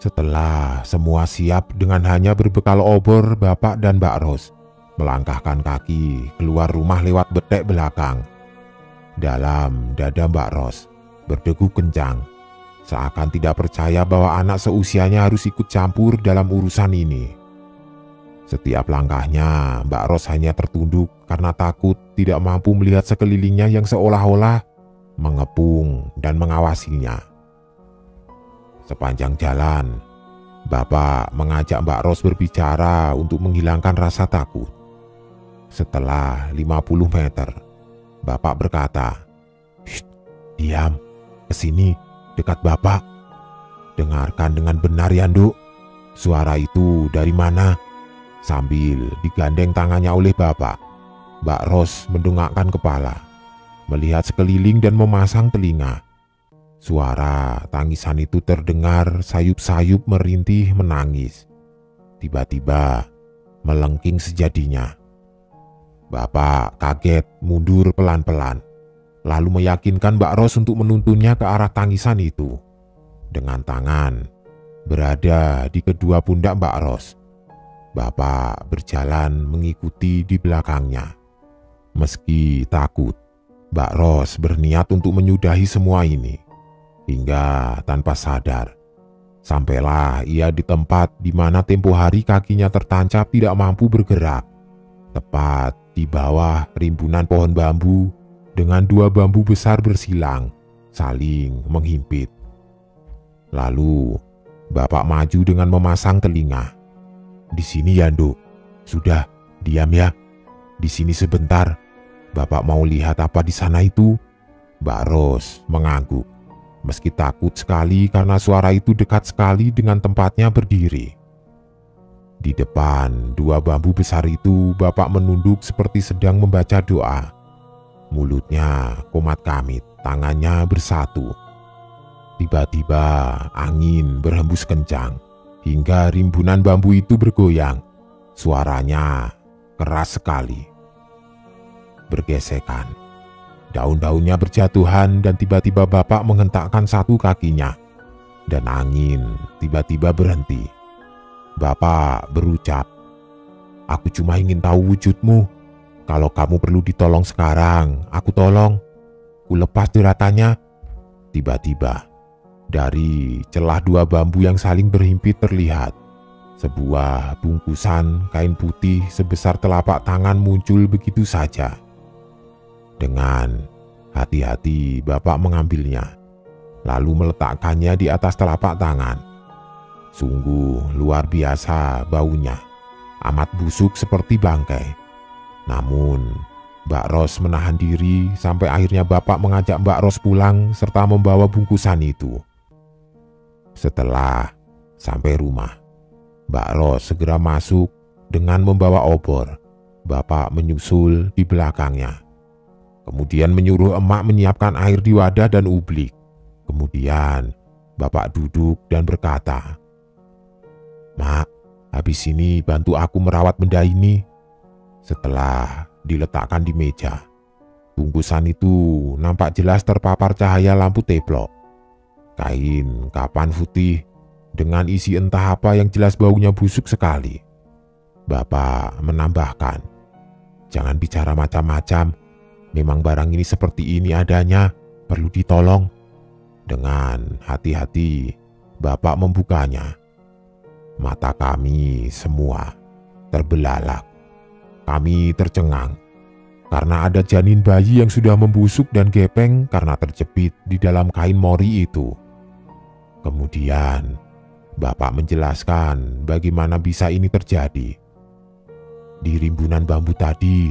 Setelah semua siap dengan hanya berbekal obor, bapak dan Mbak Ros melangkahkan kaki keluar rumah lewat betek belakang. Dalam dada Mbak Ros berdegup kencang, seakan tidak percaya bahwa anak seusianya harus ikut campur dalam urusan ini. Setiap langkahnya, Mbak Ros hanya tertunduk karena takut tidak mampu melihat sekelilingnya yang seolah-olah mengepung dan mengawasinya. Sepanjang jalan, Bapak mengajak Mbak Ros berbicara untuk menghilangkan rasa takut. Setelah 50 meter, Bapak berkata, "Shh, diam, kesini, dekat Bapak. Dengarkan dengan benar ya, Nduk. Suara itu dari mana?" Sambil digandeng tangannya oleh Bapak, Mbak Ros mendongakkan kepala, melihat sekeliling dan memasang telinga. Suara tangisan itu terdengar sayup-sayup merintih menangis. Tiba-tiba melengking sejadinya. Bapak kaget mundur pelan-pelan, lalu meyakinkan Mbak Ros untuk menuntunnya ke arah tangisan itu. Dengan tangan berada di kedua pundak Mbak Ros, Bapak berjalan mengikuti di belakangnya. Meski takut, Mbak Ros berniat untuk menyudahi semua ini. Hingga tanpa sadar, sampailah ia di tempat di mana tempo hari kakinya tertancap tidak mampu bergerak. Tepat di bawah rimbunan pohon bambu dengan dua bambu besar bersilang, saling menghimpit. Lalu, Bapak maju dengan memasang telinga. "Di sini ya, Nduk. Sudah, diam ya. Di sini sebentar. Bapak mau lihat apa di sana itu." Mbak Ros mengangguk, meski takut sekali karena suara itu dekat sekali dengan tempatnya berdiri. Di depan dua bambu besar itu, Bapak menunduk seperti sedang membaca doa. Mulutnya komat kamit, tangannya bersatu. Tiba-tiba angin berhembus kencang, hingga rimbunan bambu itu bergoyang. Suaranya keras sekali. Bergesekan, daun-daunnya berjatuhan dan tiba-tiba Bapak menghentakkan satu kakinya. Dan angin tiba-tiba berhenti. Bapak berucap, "Aku cuma ingin tahu wujudmu. Kalau kamu perlu ditolong sekarang, aku tolong. Ku lepas jeratannya." Tiba-tiba, dari celah dua bambu yang saling berhimpit terlihat sebuah bungkusan kain putih sebesar telapak tangan muncul begitu saja. Dengan hati-hati Bapak mengambilnya, lalu meletakkannya di atas telapak tangan. Sungguh luar biasa baunya, amat busuk seperti bangkai. Namun, Mbak Ros menahan diri sampai akhirnya Bapak mengajak Mbak Ros pulang serta membawa bungkusan itu. Setelah sampai rumah, Mbak Ros segera masuk dengan membawa obor. Bapak menyusul di belakangnya. Kemudian menyuruh emak menyiapkan air di wadah dan ublik. Kemudian Bapak duduk dan berkata, "Mak, habis ini bantu aku merawat benda ini." Setelah diletakkan di meja, bungkusan itu nampak jelas terpapar cahaya lampu teplok. Kain kapan putih dengan isi entah apa yang jelas baunya busuk sekali. Bapak menambahkan, "Jangan bicara macam-macam. Memang barang ini seperti ini adanya, perlu ditolong." Dengan hati-hati, Bapak membukanya. Mata kami semua terbelalak. Kami tercengang karena ada janin bayi yang sudah membusuk dan gepeng karena terjepit di dalam kain mori itu. Kemudian, Bapak menjelaskan bagaimana bisa ini terjadi. Di rimbunan bambu tadi,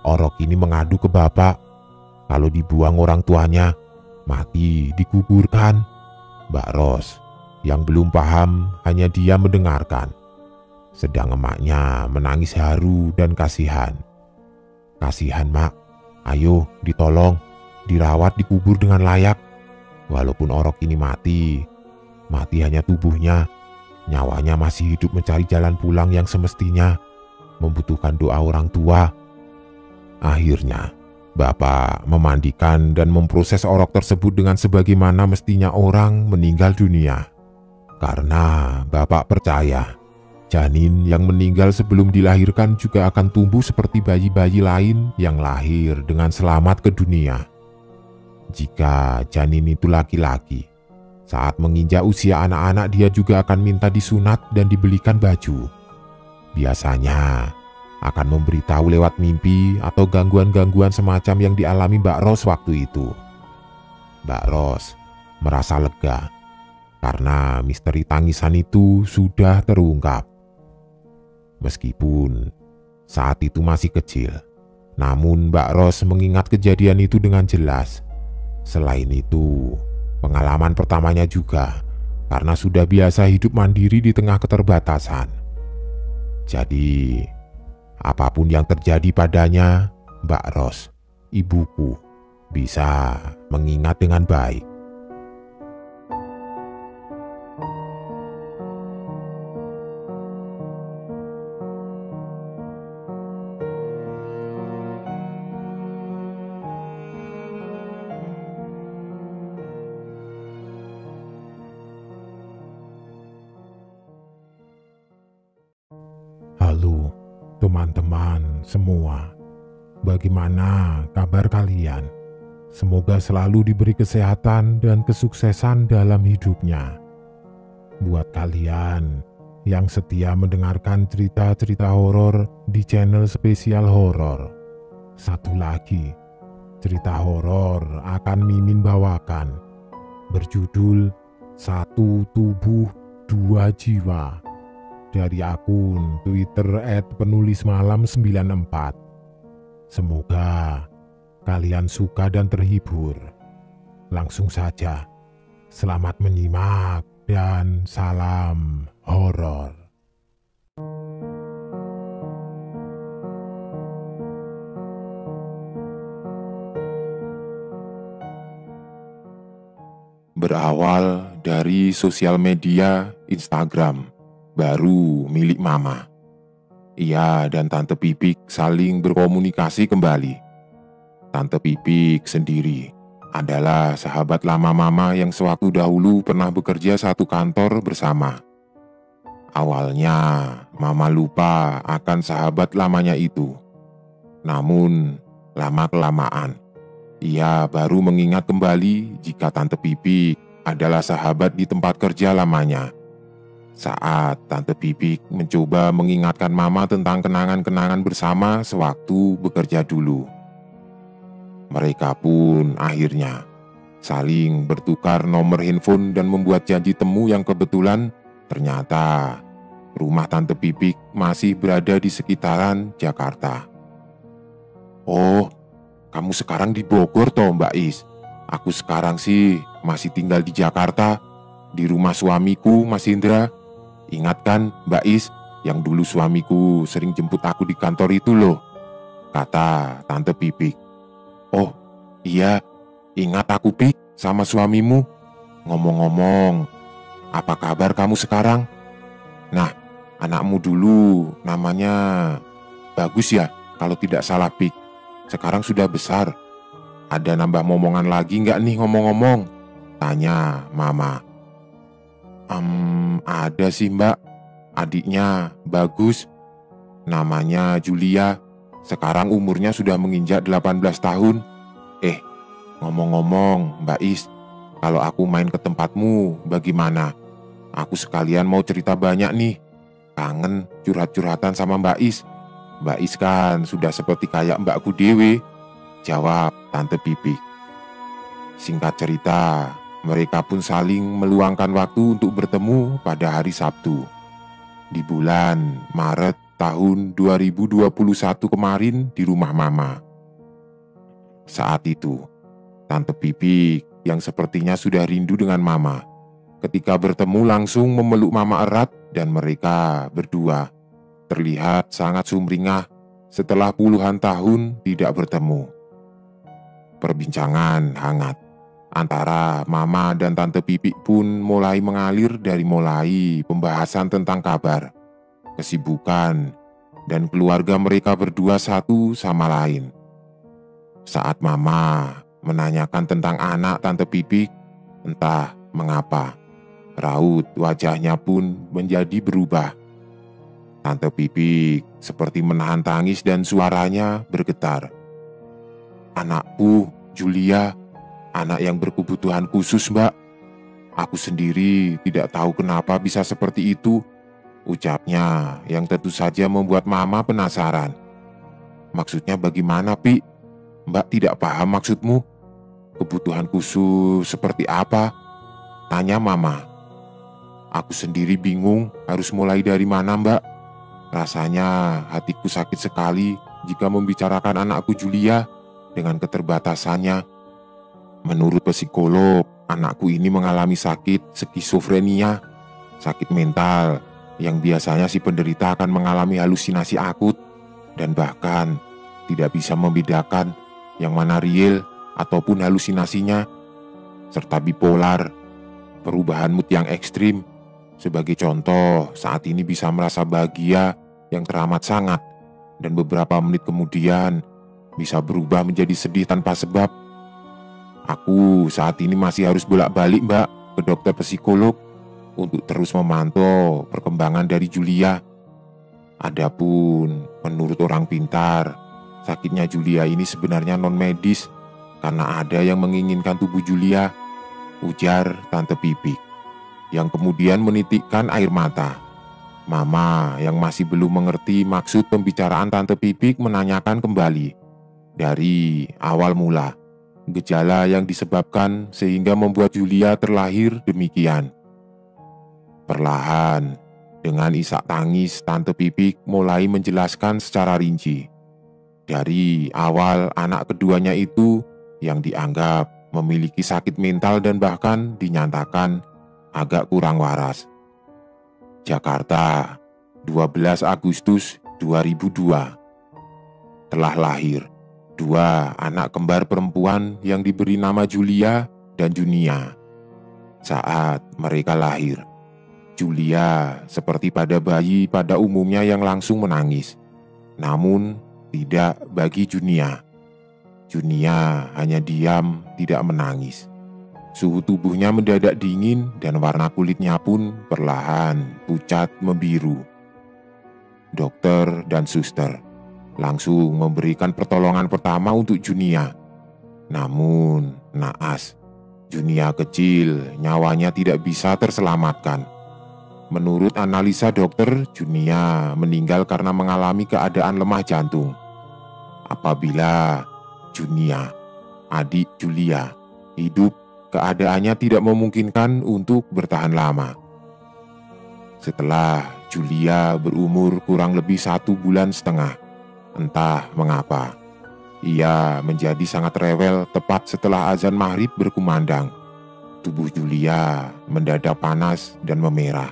orok ini mengadu ke Bapak. Kalau dibuang orang tuanya, mati dikuburkan. Mbak Ros yang belum paham hanya diam mendengarkan. Sedang emaknya menangis haru dan kasihan. "Kasihan, Mak. Ayo ditolong, dirawat, dikubur dengan layak. Walaupun orok ini mati hanya tubuhnya. Nyawanya masih hidup mencari jalan pulang yang semestinya. Membutuhkan doa orang tua." Akhirnya, Bapak memandikan dan memproses orok tersebut dengan sebagaimana mestinya orang meninggal dunia. Karena Bapak percaya, janin yang meninggal sebelum dilahirkan juga akan tumbuh seperti bayi-bayi lain yang lahir dengan selamat ke dunia. Jika janin itu laki-laki, saat menginjak usia anak-anak dia juga akan minta disunat dan dibelikan baju. Biasanya akan memberitahu lewat mimpi atau gangguan-gangguan semacam yang dialami Mbak Ros waktu itu. Mbak Ros merasa lega karena misteri tangisan itu sudah terungkap. Meskipun saat itu masih kecil, namun Mbak Ros mengingat kejadian itu dengan jelas. Selain itu, pengalaman pertamanya juga karena sudah biasa hidup mandiri di tengah keterbatasan. Jadi, apapun yang terjadi padanya, Mbak Ros, ibuku, bisa mengingat dengan baik. Halo teman-teman semua, bagaimana kabar kalian? Semoga selalu diberi kesehatan dan kesuksesan dalam hidupnya. Buat kalian yang setia mendengarkan cerita-cerita horor di channel spesial horor, satu lagi cerita horor akan Mimin bawakan, berjudul Satu Tubuh Dua Jiwa, dari akun Twitter @penulismalam94. Semoga kalian suka dan terhibur. Langsung saja, selamat menyimak dan salam horor. Berawal dari sosial media Instagram baru milik Mama. Ia dan Tante Pipik saling berkomunikasi kembali. Tante Pipik sendiri adalah sahabat lama Mama yang sewaktu dahulu pernah bekerja satu kantor bersama. Awalnya Mama lupa akan sahabat lamanya itu. Namun lama-kelamaan ia baru mengingat kembali jika Tante Pipik adalah sahabat di tempat kerja lamanya. Saat Tante Pipik mencoba mengingatkan Mama tentang kenangan-kenangan bersama sewaktu bekerja dulu. Mereka pun akhirnya saling bertukar nomor handphone dan membuat janji temu yang kebetulan ternyata rumah Tante Pipik masih berada di sekitaran Jakarta. "Oh, kamu sekarang di Bogor toh Mbak Is? Aku sekarang sih masih tinggal di Jakarta, di rumah suamiku Mas Indra. Ingat kan Mbak Is, yang dulu suamiku sering jemput aku di kantor itu loh," kata Tante Pipik. "Oh iya, ingat aku Pik sama suamimu. Ngomong-ngomong, apa kabar kamu sekarang? Nah, anakmu dulu namanya Bagus ya, kalau tidak salah Pik. Sekarang sudah besar. Ada nambah momongan lagi nggak nih ngomong-ngomong?" tanya Mama. Ada sih Mbak, adiknya Bagus, namanya Julia. Sekarang umurnya sudah menginjak 18 tahun. Ngomong-ngomong Mbak Is, kalau aku main ke tempatmu bagaimana? Aku sekalian mau cerita banyak nih. Kangen curhat-curhatan sama Mbak Is. Mbak Is kan sudah seperti kayak mbakku dewe, jawab Tante Pipik. Singkat cerita, mereka pun saling meluangkan waktu untuk bertemu pada hari Sabtu di bulan Maret tahun 2021 kemarin di rumah Mama. Saat itu, Tante Pipik yang sepertinya sudah rindu dengan Mama, ketika bertemu langsung memeluk Mama erat dan mereka berdua terlihat sangat sumringah setelah puluhan tahun tidak bertemu. Perbincangan hangat antara Mama dan Tante Pipik pun mulai mengalir dari mulai pembahasan tentang kabar, kesibukan, dan keluarga mereka berdua satu sama lain. Saat Mama menanyakan tentang anak Tante Pipik, entah mengapa, raut wajahnya pun menjadi berubah. Tante Pipik seperti menahan tangis dan suaranya bergetar. "Anakku, Julia, anak yang berkebutuhan khusus, Mbak. Aku sendiri tidak tahu kenapa bisa seperti itu, ucapnya yang tentu saja membuat Mama penasaran. Maksudnya bagaimana, Pi? Mbak tidak paham maksudmu. Kebutuhan khusus seperti apa? Tanya Mama. Aku sendiri bingung harus mulai dari mana, Mbak. Rasanya hatiku sakit sekali jika membicarakan anakku Julia dengan keterbatasannya. Menurut psikolog, anakku ini mengalami sakit skizofrenia, sakit mental yang biasanya si penderita akan mengalami halusinasi akut dan bahkan tidak bisa membedakan yang mana real ataupun halusinasinya, serta bipolar, perubahan mood yang ekstrim. Sebagai contoh, saat ini bisa merasa bahagia yang teramat sangat dan beberapa menit kemudian bisa berubah menjadi sedih tanpa sebab. Aku saat ini masih harus bolak-balik, Mbak, ke dokter psikolog untuk terus memantau perkembangan dari Julia. Adapun menurut orang pintar, sakitnya Julia ini sebenarnya non-medis karena ada yang menginginkan tubuh Julia, ujar Tante Pipik, yang kemudian menitikkan air mata. Mama yang masih belum mengerti maksud pembicaraan Tante Pipik menanyakan kembali dari awal mula gejala yang disebabkan sehingga membuat Julia terlahir demikian. Perlahan, dengan isak tangis, Tante Pipik mulai menjelaskan secara rinci. Dari awal anak keduanya itu yang dianggap memiliki sakit mental dan bahkan dinyatakan agak kurang waras. Jakarta, 12 Agustus 2002. Telah lahir 2 anak kembar perempuan yang diberi nama Julia dan Junia. Saat mereka lahir, Julia seperti pada bayi pada umumnya yang langsung menangis. Namun tidak bagi Junia. Junia hanya diam, tidak menangis. Suhu tubuhnya mendadak dingin dan warna kulitnya pun perlahan pucat membiru. Dokter dan suster langsung memberikan pertolongan pertama untuk Junia. Namun, naas, Junia kecil nyawanya tidak bisa terselamatkan. Menurut analisa dokter, Junia meninggal karena mengalami keadaan lemah jantung. Apabila Junia, adik Julia, hidup, keadaannya tidak memungkinkan untuk bertahan lama. Setelah Julia berumur kurang lebih 1,5 bulan, entah mengapa, ia menjadi sangat rewel tepat setelah azan maghrib berkumandang. Tubuh Julia mendadak panas dan memerah.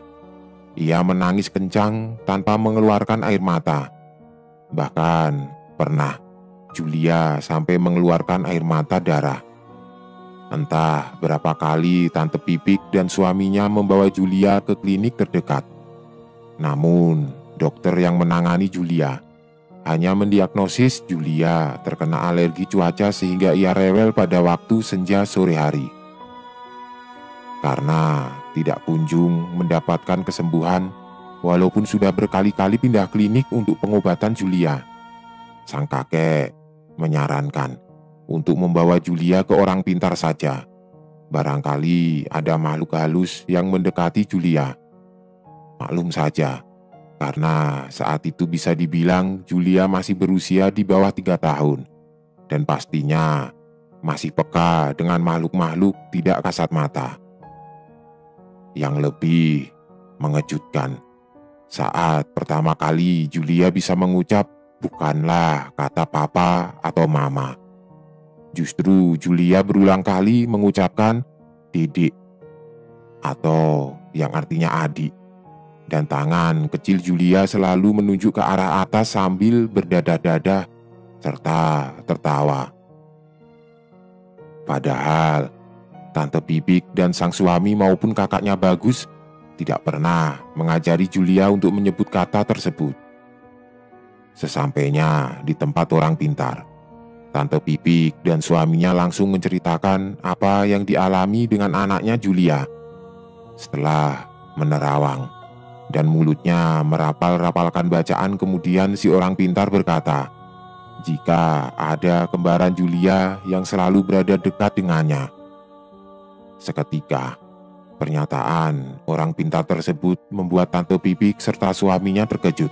Ia menangis kencang tanpa mengeluarkan air mata. Bahkan pernah Julia sampai mengeluarkan air mata darah. Entah berapa kali Tante Pipik dan suaminya membawa Julia ke klinik terdekat. Namun, dokter yang menangani Julia hanya mendiagnosis Julia terkena alergi cuaca sehingga ia rewel pada waktu senja sore hari. Karena tidak kunjung mendapatkan kesembuhan, walaupun sudah berkali-kali pindah klinik untuk pengobatan Julia, sang kakek menyarankan untuk membawa Julia ke orang pintar saja. Barangkali ada makhluk halus yang mendekati Julia. Maklum saja, karena saat itu bisa dibilang Julia masih berusia di bawah 3 tahun. Dan pastinya masih peka dengan makhluk-makhluk tidak kasat mata. Yang lebih mengejutkan, saat pertama kali Julia bisa mengucap bukanlah kata papa atau mama. Justru Julia berulang kali mengucapkan Dedek atau yang artinya adik. Dan tangan kecil Julia selalu menunjuk ke arah atas sambil berdadah-dadah serta tertawa. Padahal Tante Pipik dan sang suami maupun kakaknya Bagus tidak pernah mengajari Julia untuk menyebut kata tersebut. Sesampainya di tempat orang pintar, Tante Pipik dan suaminya langsung menceritakan apa yang dialami dengan anaknya Julia. Setelah menerawang dan mulutnya merapal-rapalkan bacaan, kemudian si orang pintar berkata, jika ada kembaran Julia yang selalu berada dekat dengannya, Seketika, pernyataan orang pintar tersebut membuat Tante Pipik serta suaminya terkejut.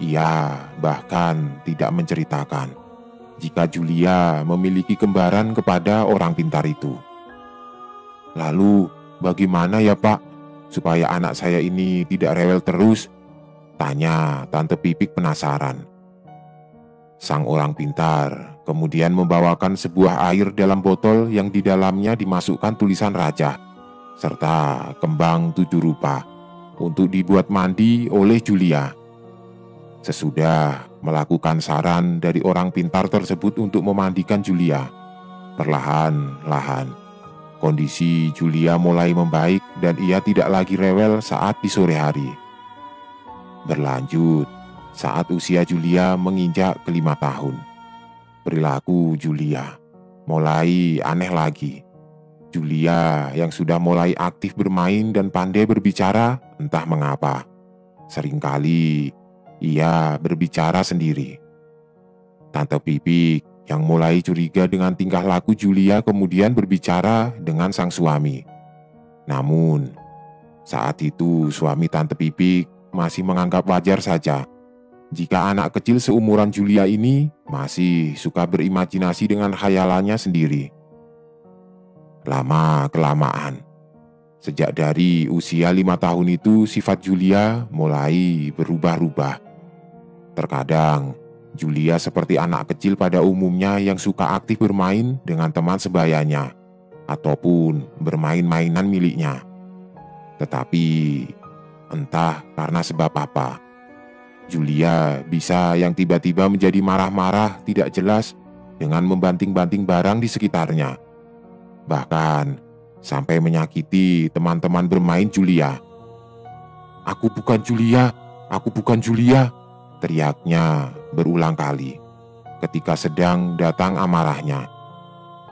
Ia bahkan tidak menceritakan jika Julia memiliki kembaran kepada orang pintar itu. "Lalu bagaimana ya Pak, supaya anak saya ini tidak rewel terus?" tanya Tante Pipik penasaran. Sang orang pintar kemudian membawakan sebuah air dalam botol yang di dalamnya dimasukkan tulisan raja serta kembang 7 rupa untuk dibuat mandi oleh Julia. Sesudah melakukan saran dari orang pintar tersebut untuk memandikan Julia, perlahan-lahan kondisi Julia mulai membaik dan ia tidak lagi rewel saat di sore hari. Berlanjut saat usia Julia menginjak ke-5 tahun. Perilaku Julia mulai aneh lagi. Julia yang sudah mulai aktif bermain dan pandai berbicara, entah mengapa seringkali ia berbicara sendiri. Tante Pipik yang mulai curiga dengan tingkah laku Julia kemudian berbicara dengan sang suami. Namun, saat itu suami Tante Pipik masih menganggap wajar saja jika anak kecil seumuran Julia ini masih suka berimajinasi dengan khayalannya sendiri. Lama-kelamaan, sejak dari usia 5 tahun itu sifat Julia mulai berubah-ubah. Terkadang, Julia seperti anak kecil pada umumnya yang suka aktif bermain dengan teman sebayanya ataupun bermain mainan miliknya. Tetapi, entah karena sebab apa, Julia bisa yang tiba-tiba menjadi marah-marah tidak jelas dengan membanting-banting barang di sekitarnya. Bahkan, sampai menyakiti teman-teman bermain Julia. "Aku bukan Julia, aku bukan Julia," teriaknya berulang kali ketika sedang datang amarahnya.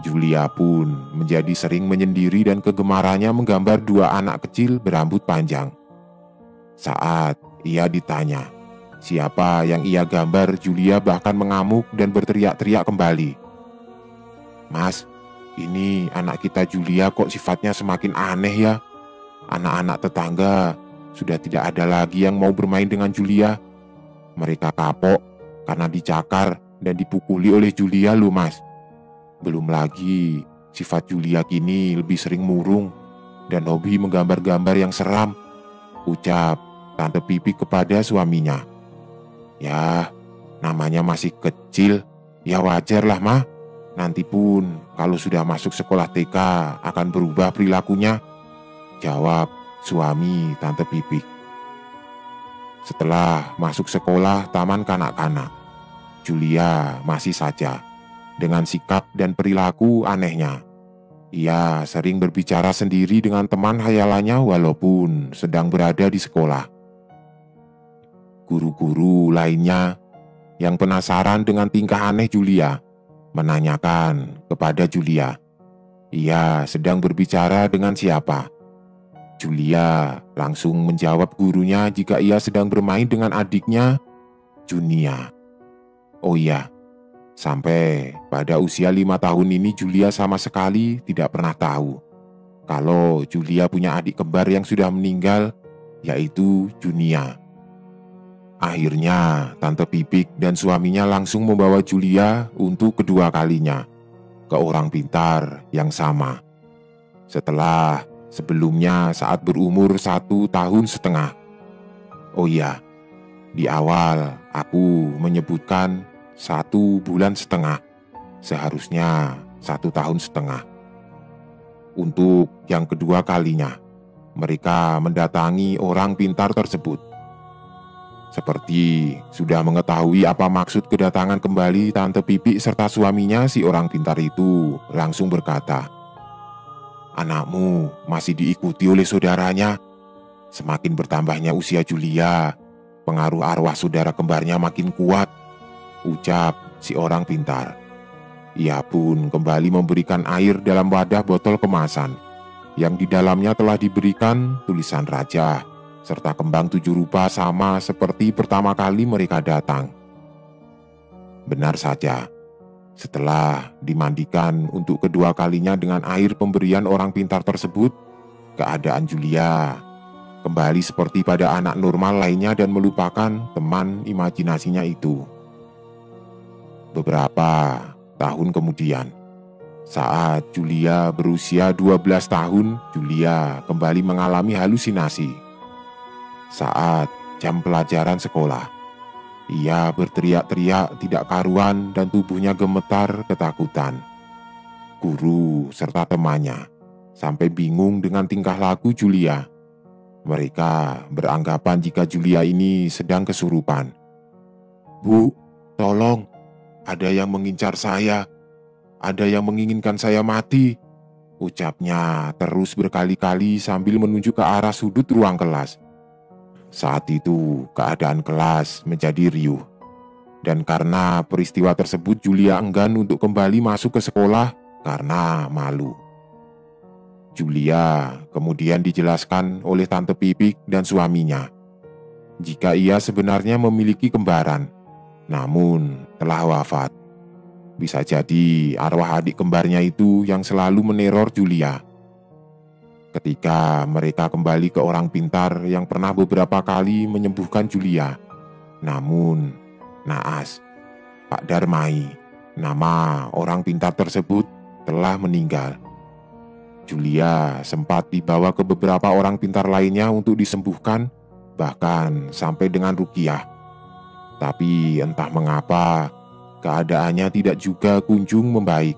Julia pun menjadi sering menyendiri dan kegemarannya menggambar 2 anak kecil berambut panjang. Saat ia ditanya siapa yang ia gambar, Julia bahkan mengamuk dan berteriak-teriak kembali. "Mas, ini anak kita Julia kok sifatnya semakin aneh ya. Anak-anak tetangga sudah tidak ada lagi yang mau bermain dengan Julia. Mereka kapok karena dicakar dan dipukuli oleh Julia loh Mas. Belum lagi sifat Julia kini lebih sering murung dan hobi menggambar-gambar yang seram," ucap Tante Pipik kepada suaminya. "Ya, namanya masih kecil, ya wajar lah mah. Nanti pun kalau sudah masuk sekolah TK akan berubah perilakunya," jawab suami Tante Pipik. Setelah masuk sekolah taman kanak-kanak, Julia masih saja dengan sikap dan perilaku anehnya. Ia sering berbicara sendiri dengan teman khayalannya walaupun sedang berada di sekolah. Guru-guru lainnya yang penasaran dengan tingkah aneh Julia menanyakan kepada Julia, ia sedang berbicara dengan siapa. Julia langsung menjawab gurunya jika ia sedang bermain dengan adiknya, Junia. Oh iya, sampai pada usia 5 tahun ini Julia sama sekali tidak pernah tahu kalau Julia punya adik kembar yang sudah meninggal, yaitu Junia. Akhirnya Tante Pipik dan suaminya langsung membawa Julia untuk kedua kalinya ke orang pintar yang sama. Setelah sebelumnya saat berumur 1,5 tahun. Oh iya, di awal aku menyebutkan 1,5 bulan, seharusnya 1,5 tahun. Untuk yang kedua kalinya, mereka mendatangi orang pintar tersebut. Seperti sudah mengetahui apa maksud kedatangan kembali, Tante Pipik serta suaminya si orang pintar itu langsung berkata, "Anakmu masih diikuti oleh saudaranya. Semakin bertambahnya usia Julia, pengaruh arwah saudara kembarnya makin kuat," ucap si orang pintar. Ia pun kembali memberikan air dalam wadah botol kemasan yang di dalamnya telah diberikan tulisan raja serta kembang 7 rupa sama seperti pertama kali mereka datang. Benar saja, Setelah dimandikan untuk kedua kalinya dengan air pemberian orang pintar tersebut, keadaan Julia kembali seperti pada anak normal lainnya dan melupakan teman imajinasinya itu. Beberapa tahun kemudian, saat Julia berusia 12 tahun, Julia kembali mengalami halusinasi. Saat jam pelajaran sekolah, ia berteriak-teriak tidak karuan dan tubuhnya gemetar ketakutan. Guru serta temannya sampai bingung dengan tingkah laku Julia. Mereka beranggapan jika Julia ini sedang kesurupan. "Bu, tolong, ada yang mengincar saya. Ada yang menginginkan saya mati," ucapnya terus berkali-kali sambil menunjuk ke arah sudut ruang kelas. Saat itu keadaan kelas menjadi riuh. Dan karena peristiwa tersebut Julia enggan untuk kembali masuk ke sekolah karena malu. Julia kemudian dijelaskan oleh Tante Pipik dan suaminya jika ia sebenarnya memiliki kembaran, namun telah wafat. Bisa jadi arwah adik kembarnya itu yang selalu meneror Julia. Ketika mereka kembali ke orang pintar yang pernah beberapa kali menyembuhkan Julia, namun naas, Pak Darmai, nama orang pintar tersebut, telah meninggal. Julia sempat dibawa ke beberapa orang pintar lainnya untuk disembuhkan, bahkan sampai dengan ruqyah. Tapi entah mengapa, keadaannya tidak juga kunjung membaik.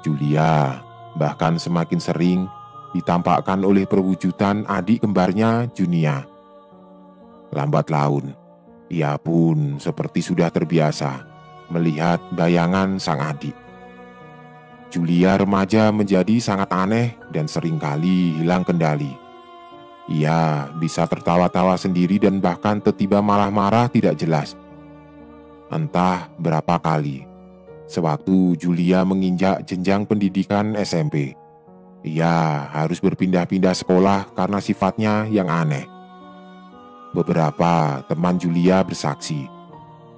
Julia bahkan semakin sering ditampakkan oleh perwujudan adik kembarnya Junia. Lambat laun, ia pun seperti sudah terbiasa melihat bayangan sang adik. Julia remaja menjadi sangat aneh dan seringkali hilang kendali. Ia bisa tertawa-tawa sendiri dan bahkan tiba-tiba marah-marah tidak jelas. Entah berapa kali, sewaktu Julia menginjak jenjang pendidikan SMP, ia harus berpindah-pindah sekolah karena sifatnya yang aneh. Beberapa teman Julia bersaksi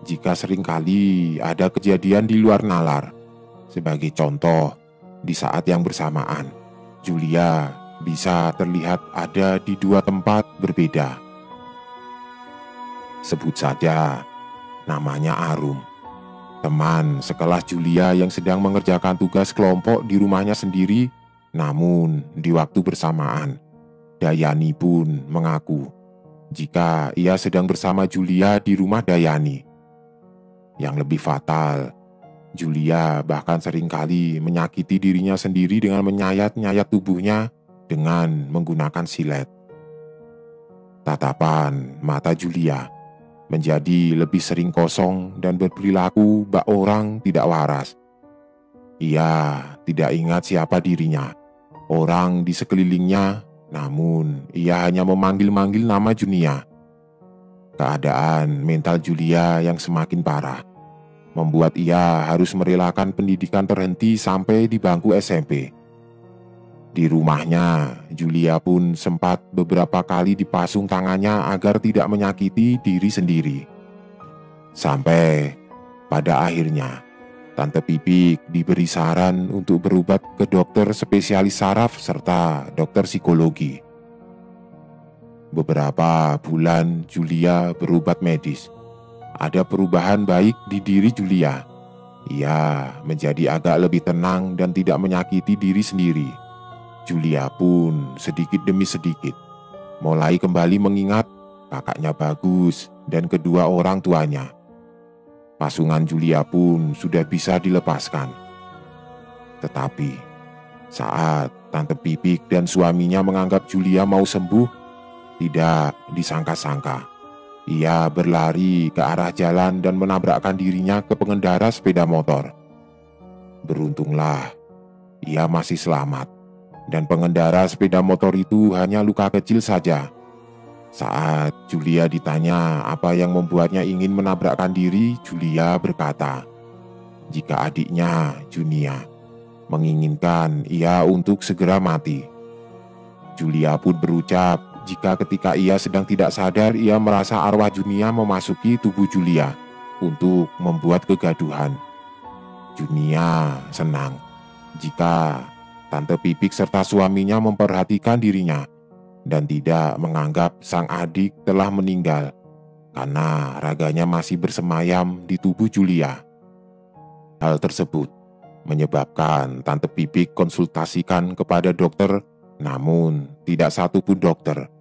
jika seringkali ada kejadian di luar nalar. Sebagai contoh, di saat yang bersamaan, Julia bisa terlihat ada di dua tempat berbeda. Sebut saja namanya Arum, teman sekelas Julia yang sedang mengerjakan tugas kelompok di rumahnya sendiri. Namun di waktu bersamaan, Dayani pun mengaku jika ia sedang bersama Julia di rumah Dayani. Yang lebih fatal, Julia bahkan seringkali menyakiti dirinya sendiri dengan menyayat-nyayat tubuhnya dengan menggunakan silet. Tatapan mata Julia menjadi lebih sering kosong dan berperilaku bak orang tidak waras. Ia tidak ingat siapa dirinya, orang di sekelilingnya, namun ia hanya memanggil-manggil nama Junia. Keadaan mental Julia yang semakin parah membuat ia harus merelakan pendidikan terhenti sampai di bangku SMP. Di rumahnya, Julia pun sempat beberapa kali dipasung tangannya agar tidak menyakiti diri sendiri. Sampai pada akhirnya, Tante Pipik diberi saran untuk berobat ke dokter spesialis saraf serta dokter psikologi. Beberapa bulan Julia berobat medis. Ada perubahan baik di diri Julia. Ia menjadi agak lebih tenang dan tidak menyakiti diri sendiri. Julia pun sedikit demi sedikit mulai kembali mengingat kakaknya Bagus dan kedua orang tuanya. Pasungan Julia pun sudah bisa dilepaskan. Tetapi saat Tante Pipik dan suaminya menganggap Julia mau sembuh, tidak disangka-sangka ia berlari ke arah jalan dan menabrakkan dirinya ke pengendara sepeda motor. Beruntunglah ia masih selamat, dan pengendara sepeda motor itu hanya luka kecil saja. Saat Julia ditanya apa yang membuatnya ingin menabrakkan diri, Julia berkata, jika adiknya, Junia, menginginkan ia untuk segera mati. Julia pun berucap jika ketika ia sedang tidak sadar, ia merasa arwah Junia memasuki tubuh Julia untuk membuat kegaduhan. Junia senang jika Tante Pipik serta suaminya memperhatikan dirinya dan tidak menganggap sang adik telah meninggal karena raganya masih bersemayam di tubuh Julia. Hal tersebut menyebabkan Tante Pipik konsultasikan kepada dokter, namun tidak satupun dokter,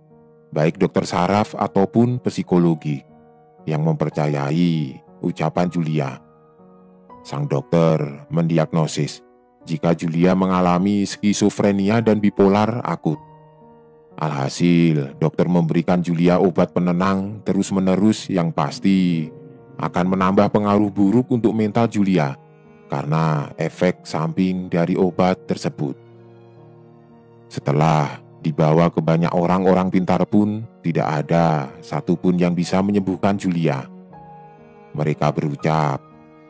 baik dokter saraf ataupun psikologi, yang mempercayai ucapan Julia. Sang dokter mendiagnosis jika Julia mengalami skizofrenia dan bipolar akut. Alhasil, dokter memberikan Julia obat penenang terus-menerus yang pasti akan menambah pengaruh buruk untuk mental Julia karena efek samping dari obat tersebut. Setelah dibawa ke banyak orang-orang pintar pun, tidak ada satupun yang bisa menyembuhkan Julia. Mereka berucap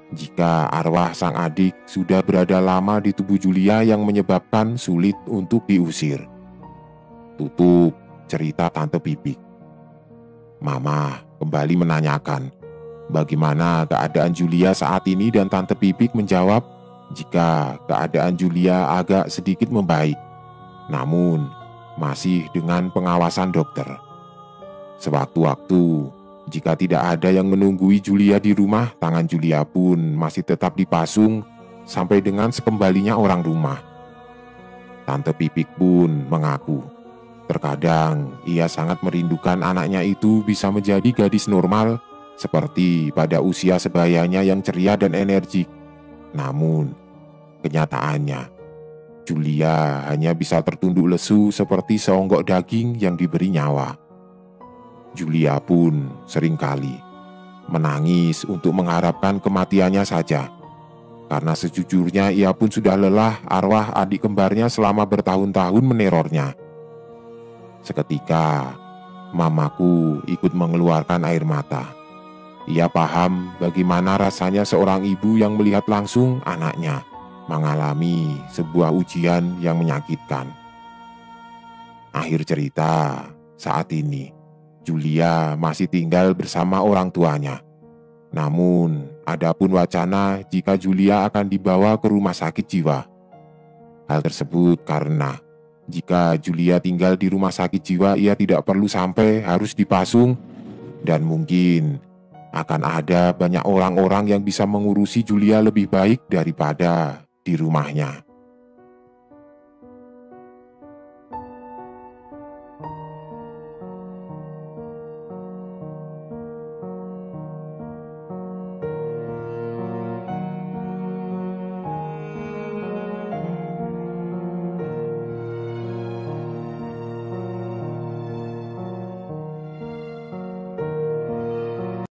jika arwah sang adik sudah berada lama di tubuh Julia yang menyebabkan sulit untuk diusir. Tutup cerita Tante Pipik. Mama kembali menanyakan bagaimana keadaan Julia saat ini dan Tante Pipik menjawab jika keadaan Julia agak sedikit membaik, namun masih dengan pengawasan dokter. Sewaktu-waktu, jika tidak ada yang menunggui Julia di rumah, tangan Julia pun masih tetap dipasung sampai dengan sekembalinya orang rumah. Tante Pipik pun mengaku, terkadang ia sangat merindukan anaknya itu bisa menjadi gadis normal seperti pada usia sebayanya yang ceria dan energik. Namun, kenyataannya, Julia hanya bisa tertunduk lesu seperti seonggok daging yang diberi nyawa. Julia pun seringkali menangis untuk mengharapkan kematiannya saja. Karena sejujurnya ia pun sudah lelah arwah adik kembarnya selama bertahun-tahun menerornya. Seketika, mamaku ikut mengeluarkan air mata. Ia paham bagaimana rasanya seorang ibu yang melihat langsung anaknya mengalami sebuah ujian yang menyakitkan. Akhir cerita, saat ini Julia masih tinggal bersama orang tuanya. Namun, adapun wacana jika Julia akan dibawa ke rumah sakit jiwa. Hal tersebut karena jika Julia tinggal di rumah sakit jiwa, ia tidak perlu sampai harus dipasung dan mungkin akan ada banyak orang-orang yang bisa mengurusi Julia lebih baik daripada di rumahnya.